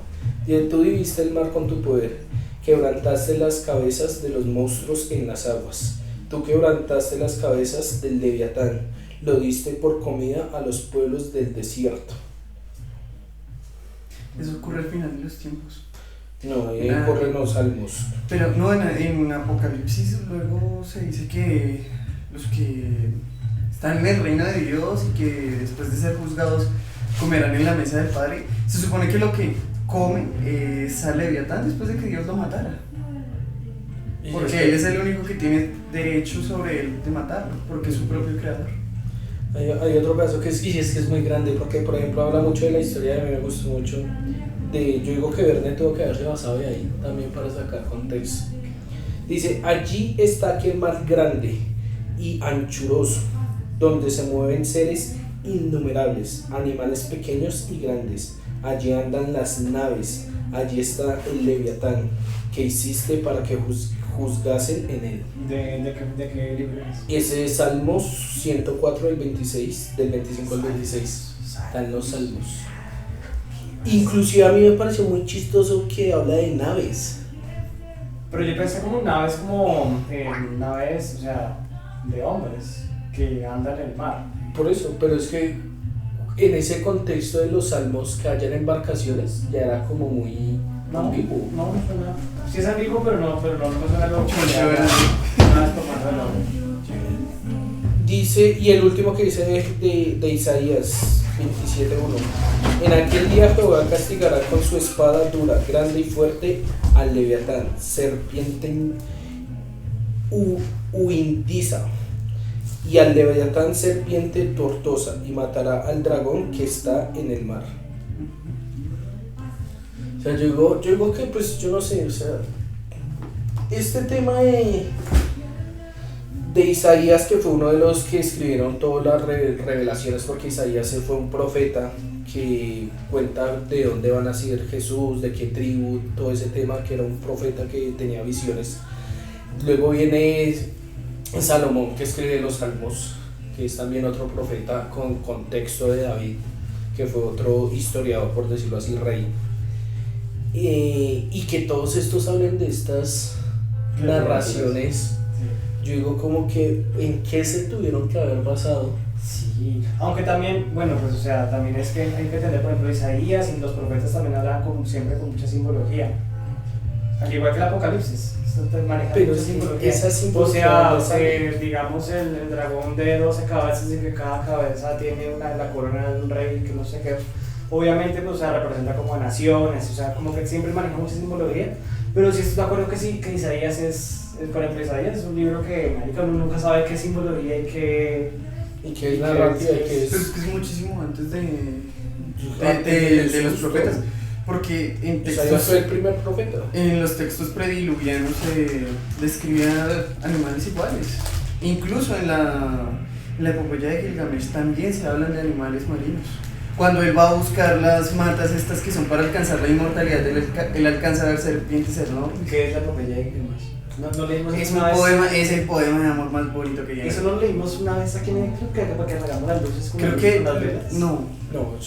Dice, tú dividiste el mar con tu poder, quebrantaste las cabezas de los monstruos en las aguas, tú quebrantaste las cabezas del Leviatán, lo diste por comida a los pueblos del desierto. Eso ocurre al final de los tiempos. No, ahí corren los salmos. Pero no, en Apocalipsis luego se dice que los que están en el reino de Dios y que después de ser juzgados comerán en la mesa del Padre, se supone que lo que comen es al Leviatán después de que Dios lo matara. Porque él es el único que tiene derecho sobre él de matarlo, porque es su propio creador. Hay otro caso que es que es muy grande, porque por ejemplo habla mucho de la historia, y a mí me gustó mucho. Yo digo que Verne tuvo que haberse basado de ahí también para sacar contexto. Dice, allí está aquel mar grande y anchuroso, donde se mueven seres innumerables, animales pequeños y grandes. Allí andan las naves, allí está el Leviatán, que hiciste para que juzgasen en él. ¿De qué libro es? Ese es Salmos 104 del 26, del 25 al 26. Están los Salmos. Inclusive a mí me pareció muy chistoso que habla de naves. Pero yo pensé como naves, o sea, de hombres que andan en el mar. Por eso, pero es que en ese contexto de los Salmos que hayan embarcaciones ya era como muy ambiguo. No suena. Sí es ambiguo, pero no me suena algo Dice, y el último que dice de Isaías 27:1, en aquel día Jehová castigará con su espada dura, grande y fuerte al Leviatán, serpiente huindiza, y al Leviatán serpiente tortosa, y matará al dragón que está en el mar. O sea, yo digo que, pues, yo no sé, o sea, este tema de Isaías, que fue uno de los que escribieron todas las revelaciones, porque Isaías fue un profeta que cuenta de dónde va a nacer Jesús, de qué tribu, todo ese tema, que era un profeta que tenía visiones. Luego viene Salomón, que escribe los Salmos, que es también otro profeta con contexto de David, que fue otro historiador, por decirlo así, rey. Y que todos estos hablen de estas narraciones. Yo digo como que en qué se tuvieron que haber basado. Sí, aunque también, bueno, pues o sea, también es que hay que entender, por ejemplo, Isaías y los profetas también hablan como siempre con mucha simbología. Al igual que el Apocalipsis, maneja mucha simbología. Esa simbología o sea, digamos el dragón de 12 cabezas y que cada cabeza tiene la corona de un rey, que no sé qué. Obviamente, pues, o sea, representa como a naciones, o sea, como que siempre maneja mucha simbología. Pero sí estoy de acuerdo que sí, que Isaías por ejemplo, Isaías es un libro que, marica, uno nunca sabe qué simbología y qué es narrativa, Pero es que es muchísimo antes de los profetas. Porque en Isaías fue el primer profeta. En los textos prediluvianos se describían animales iguales. Incluso en la epopeya de Gilgamesh también se hablan de animales marinos. Cuando él va a buscar las matas estas que son para alcanzar la inmortalidad, él alcanza a ver serpientes enormes. ¿Qué es la epopeya de Gilgamesh? No leímos Es una vez. es el poema de amor más bonito que hay. Eso lo leímos una vez aquí en creo que para que hagamos las luces como Creo que las velas. no,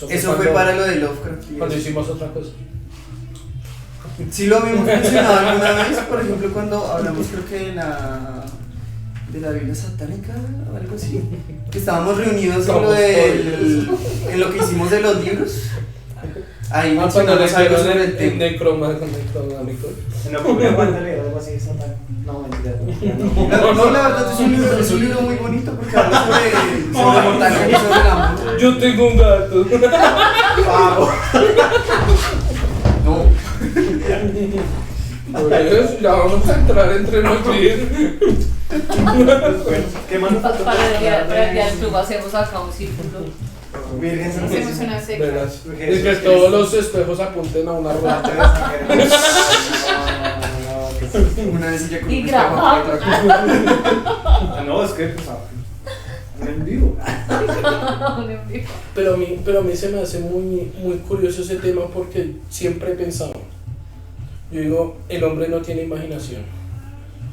eso fue para lo de Lovecraft. Cuando hicimos otra cosa. Sí lo habíamos mencionado alguna vez, por ejemplo, cuando hablamos creo que de la Biblia satánica o algo así, que estábamos reunidos en lo que hicimos de los libros. Ahí mencionamos algo sobre el tema. Necrománico. En la primera parte leer algo así satánico. No, mentira. No, la verdad es un libro muy bonito porque habla sobre montañas y sobre el amor. Yo tengo un gato. No. Por eso ya vamos a entrar entre nosotros. ¿Qué más nos faltó? Para el día del club hacemos acá un círculo. Virgen Hacemos una secta. Verás. Es que todos los espejos apunten a una rueda. Una vez ya con Y grabamos. No, es que pues en vivo. Pero a mí se me hace muy curioso ese tema porque siempre he pensado, yo digo, el hombre no tiene imaginación,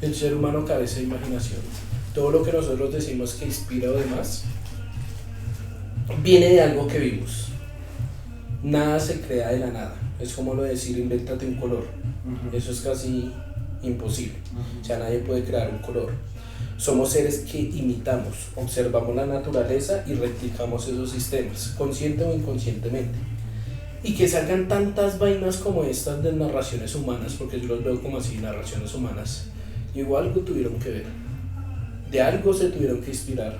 el ser humano carece de imaginación. Todo lo que nosotros decimos que inspira o demás viene de algo que vimos. Nada se crea de la nada. Es como lo de decir, invéntate un color. Eso es casi imposible. O sea, nadie puede crear un color. Somos seres que imitamos, observamos la naturaleza y replicamos esos sistemas, consciente o inconscientemente. Y que salgan tantas vainas como estas de narraciones humanas, porque yo los veo como así, narraciones humanas, igual algo tuvieron que ver. De algo se tuvieron que inspirar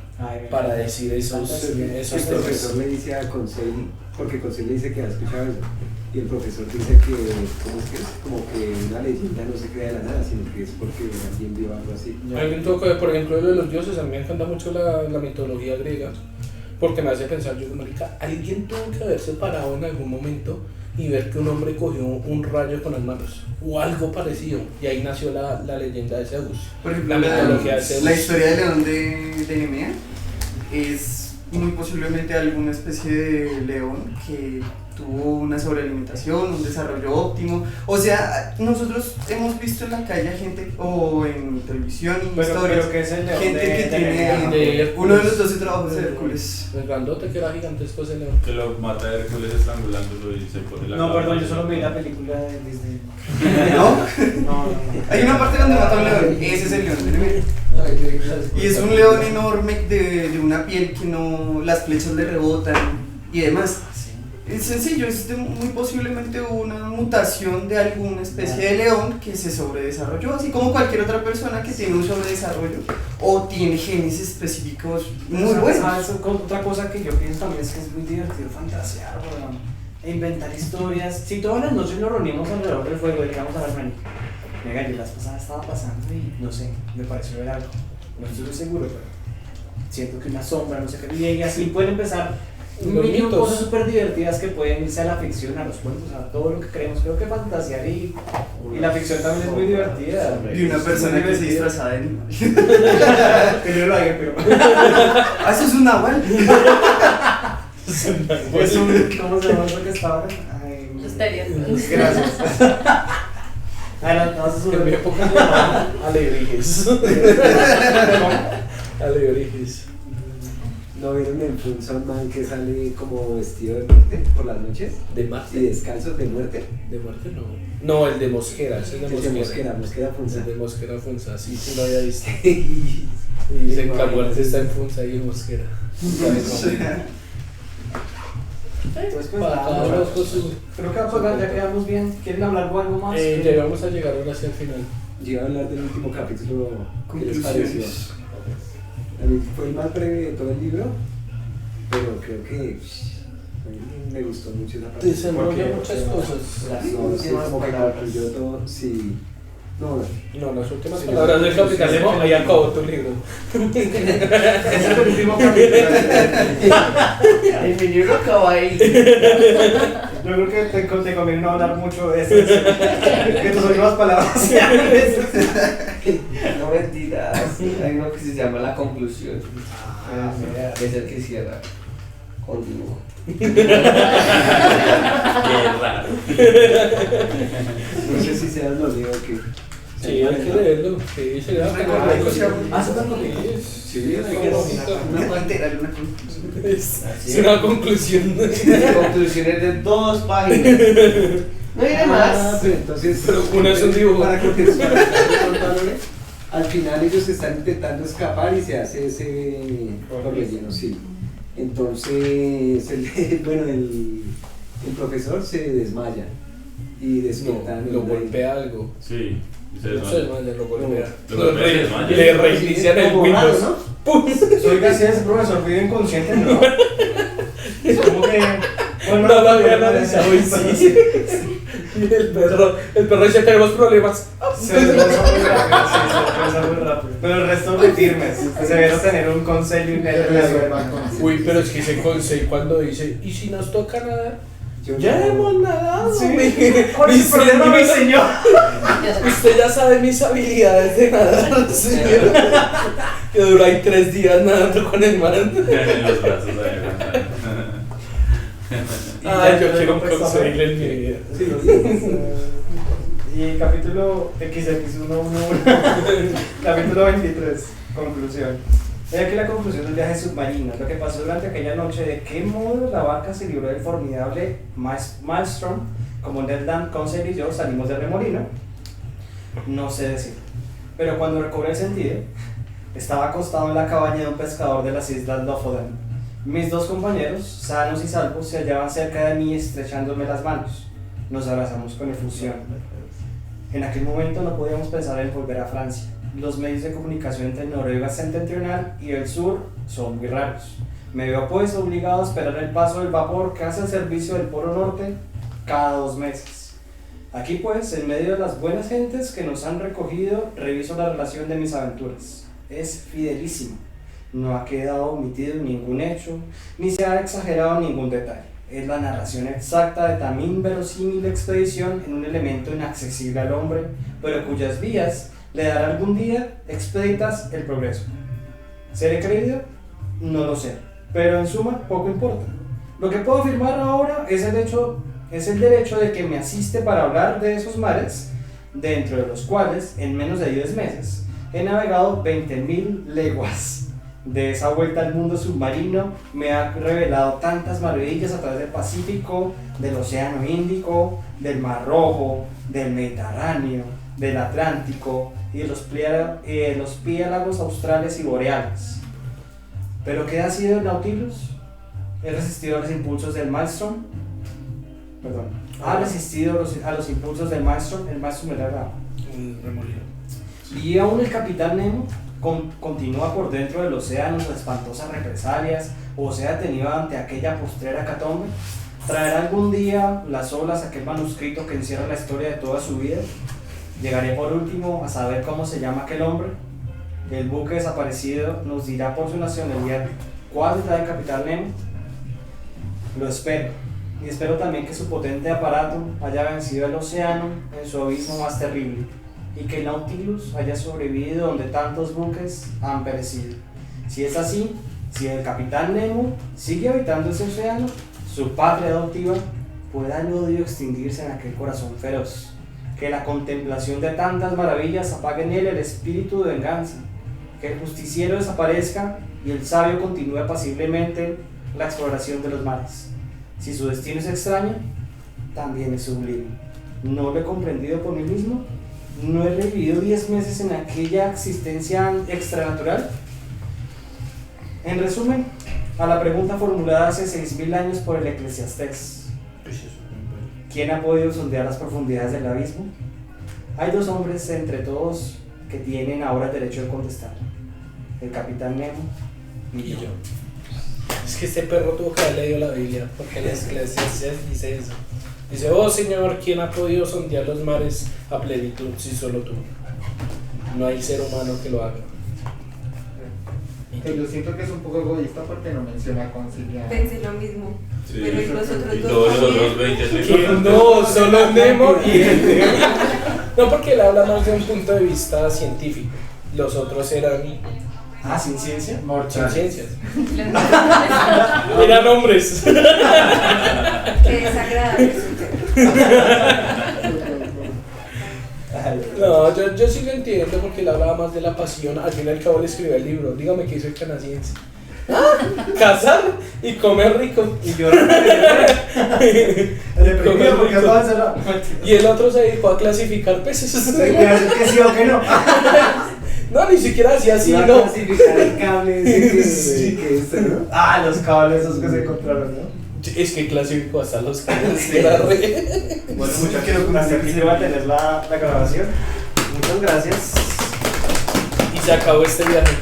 para decir esos El temas. profesor le dice a Conseil, porque Conseil le dice que ha escuchado eso, y el profesor dice que, ¿cómo es que es? Como que una leyenda no se crea de la nada, sino que es porque alguien vio algo así. Alguien toca, por ejemplo, lo de los dioses, a mí me encanta mucho la mitología griega, porque me hace pensar, yo, marica, alguien tuvo que haberse parado en algún momento y ver que un hombre cogió un rayo con las manos, o algo parecido, y ahí nació la leyenda de Zeus. Por ejemplo, La mitología de Zeus. la historia del león de Nemea es muy posiblemente alguna especie de león que tuvo una sobrealimentación, un desarrollo óptimo. O sea, nosotros hemos visto en la calle a gente, o en televisión y historias, que es el león gente que tiene de uno de los 12 trabajos de Hércules. El grandote que era gigantesco ese león. Que lo mata Hércules estrangulándolo y se pone la No, cabeza. perdón, yo solo vi la película de Disney. ¿No? No. Hay una parte donde mata a un león, ese es el león de Nemea. Y es un león enorme de una piel que no, las flechas le rebotan y demás. Es sencillo, es muy posiblemente una mutación de alguna especie de león que se sobredesarrolló, así como cualquier otra persona que tiene un sobredesarrollo o tiene genes específicos muy buenos. ¿Sabes? Otra cosa que yo pienso también es que es muy divertido fantasear, weón. E inventar historias. Si todas las noches nos reunimos alrededor del fuego y digamos a la Franny, mira, yo las pasadas estaba pasando y no sé, me pareció ver algo. No estoy seguro, pero siento que una sombra, no sé qué. Y así pueden empezar mínimo mitos. cosas súper divertidas que pueden irse a la ficción, a los cuentos, a todo lo que creemos. Creo que fantasear y la ficción también es muy divertida. Y una persona que se divertida. disfraza de animal. Que yo lo haga, pero. Ah, eso es un nahual. Es un. ¿Cómo se llama eso que estaba? Ay, Misterios. gracias. Ah, no, eso es En mi un. época se llamaban alebrijes. Alebrijes. ¿No vieron en Funson Man que sale como vestido de muerte por las noches? ¿De Y Marte? descalzos de muerte. ¿De muerte no? No, el de Mosquera, es el de Es de Mosquera. Mosquera El Funson. de Mosquera Funza, sí, sí lo había visto. Y dicen que la muerte está en Funza y en Mosquera. Pues, Vámonos, Josu. creo que ya quedamos bien. ¿Quieren hablar de algo más? Ya íbamos a llegar ahora hacia el final. Yo iba a hablar del último capítulo. ¿Qué les pareció? Conclusiones. A mí fue el más breve de todo el libro, pero creo que a mí me gustó mucho esa parte. Desenrolla muchas cosas. Las No, sí, últimas como que palabras. concluyó todo, sí. No, No, las últimas Sí, palabras del sí, capitalismo, sí, ahí acabó tu libro. Ese es el último capítulo. Y mi libro acaba ahí. Yo creo que te conviene no hablar mucho de eso. Que tus últimas palabras sean esas. No mentiras. Hay uno que se llama La Conclusión. Que es el que cierra. Continúo. Qué raro. no sé si seas lo leo que. Sí, hay que leerlo. Sí, se le da Ay, pena. Ah, ¿se tan bonito? Sí, hay que Una pantera, una conclusión. Es una conclusión. Conclusiones de 2 páginas. No diré más. Pero entonces, Pero una es un dibujo. Para contextualizar contándole, al final ellos están intentando escapar y se hace ese relleno, sí. Entonces, el profesor se desmaya y despierta. No, lo golpea algo. Sí. Se No se desmaya, lo golpea. Lo golpea y se desmaya. Le reinician el Como raro, Windows. ¿no? ¡Pum! Soy casi ese profesor, fui inconsciente, ¿no? Es como que. No lo había analizado y sí. Y el perro dice, tenemos problemas. Se desplaza muy rápido, sí, se desplaza muy rápido. Pero el resto muy firmes. Se debieron tener un consejo y un Uy, pero es que ese consejo cuando dice, ¿y si nos toca nadar? Yo Ya no- hemos nadado. Sí. mi- ¿Cuál es el problema, mi señor? Usted ya sabe mis habilidades de nadar, señor. Que dura ahí 3 días nadando con el mar. En los brazos ahí. Ay, yo quiero un consejo en mi vida. Y capítulo XX111, capítulo 23, conclusión. He aquí la conclusión del viaje submarino, lo que pasó durante aquella noche, de qué modo la barca se libró del formidable Maelstrom, como Ned Land, Conseil y yo salimos del remolino, no sé decir. Pero cuando recobré el sentido, estaba acostado en la cabaña de un pescador de las islas Lofoden. Mis 2 compañeros, sanos y salvos, se hallaban cerca de mí estrechándome las manos. Nos abrazamos con efusión. En aquel momento no podíamos pensar en volver a Francia. Los medios de comunicación entre Noruega septentrional y el sur son muy raros. Me veo pues obligado a esperar el paso del vapor que hace el servicio del Polo Norte cada 2 meses. Aquí pues, en medio de las buenas gentes que nos han recogido, reviso la relación de mis aventuras. Es fidelísimo. No ha quedado omitido ningún hecho, ni se ha exagerado ningún detalle. Es la narración exacta de tan inverosímil expedición en un elemento inaccesible al hombre, pero cuyas vías le dará algún día expeditas el progreso. ¿Seré creído? No lo sé, pero en suma poco importa. Lo que puedo afirmar ahora es el derecho de que me asiste para hablar de esos mares, dentro de los cuales, en menos de 10 meses, he navegado 20.000 leguas. De esa vuelta al mundo submarino me ha revelado tantas maravillas a través del Pacífico, del Océano Índico, del Mar Rojo, del Mediterráneo, del Atlántico y de los piélagos australes y boreales. ¿Pero qué ha sido el Nautilus? He resistido a los impulsos del Maelstrom. Perdón. Ha resistido a los impulsos del Maelstrom. El Maelstrom era bravo. Un remolino. Y aún el Capitán Nemo continúa por dentro del océano sus espantosas represalias, o sea detenido ante aquella postrera hecatombe. ¿Traerá algún día las olas aquel manuscrito que encierra la historia de toda su vida? Llegaré por último a saber cómo se llama aquel hombre. El buque desaparecido nos dirá por su nacionalidad cuál es la del Capitán Nemo. Lo espero. Y espero también que su potente aparato haya vencido el océano en su abismo más terrible y que el Nautilus haya sobrevivido donde tantos buques han perecido. Si es así, si el capitán Nemo sigue habitando ese océano, su patria adoptiva, pueda el odio extinguirse en aquel corazón feroz. Que la contemplación de tantas maravillas apague en él el espíritu de venganza. Que el justiciero desaparezca y el sabio continúe apaciblemente la exploración de los mares. Si su destino es extraño, también es sublime. No lo he comprendido por mí mismo. No he revivido 10 meses en aquella existencia extranatural. En resumen, a la pregunta formulada hace 6.000 años por el Eclesiastés: ¿quién ha podido sondear las profundidades del abismo? Hay dos hombres entre todos que tienen ahora el derecho de contestar: el capitán Nemo y yo. Es que este perro tuvo que haber leído la Biblia, porque en las Eclesiastés dice eso. Dice: oh Señor, ¿quién ha podido sondear los mares a plenitud si solo tú? No hay ser humano que lo haga. Que yo siento que es un poco egoísta porque no menciona conciliar. Pensé lo mismo. Sí. Pero y los otros Y dos todos los también. otros 20 ¿Quién no? Solo Nemo y él. No, porque él habla más de un punto de vista científico. Los otros eran Ah, ¿sin ciencia? sin ciencias. Les- Eran hombres. Qué desagradable. No, yo sí lo entiendo porque él hablaba más de la pasión. Al fin y al cabo le escribió el libro. Dígame qué hizo el canadiense. Casar y comer rico. Y yo deprimido porque estaba encerrado. Y el otro se dedicó a clasificar peces. Que sí o que no. No, ni siquiera hacía así, Iba a no. clasificar el cable. Sí, que esto, ¿no? Ah, los cables esos que se encontraron, ¿no? Es que clasificó hasta los cables. Era re. Bueno, muchas gracias. Hasta aquí se va a tener la grabación. Muchas gracias. Y se acabó este viaje.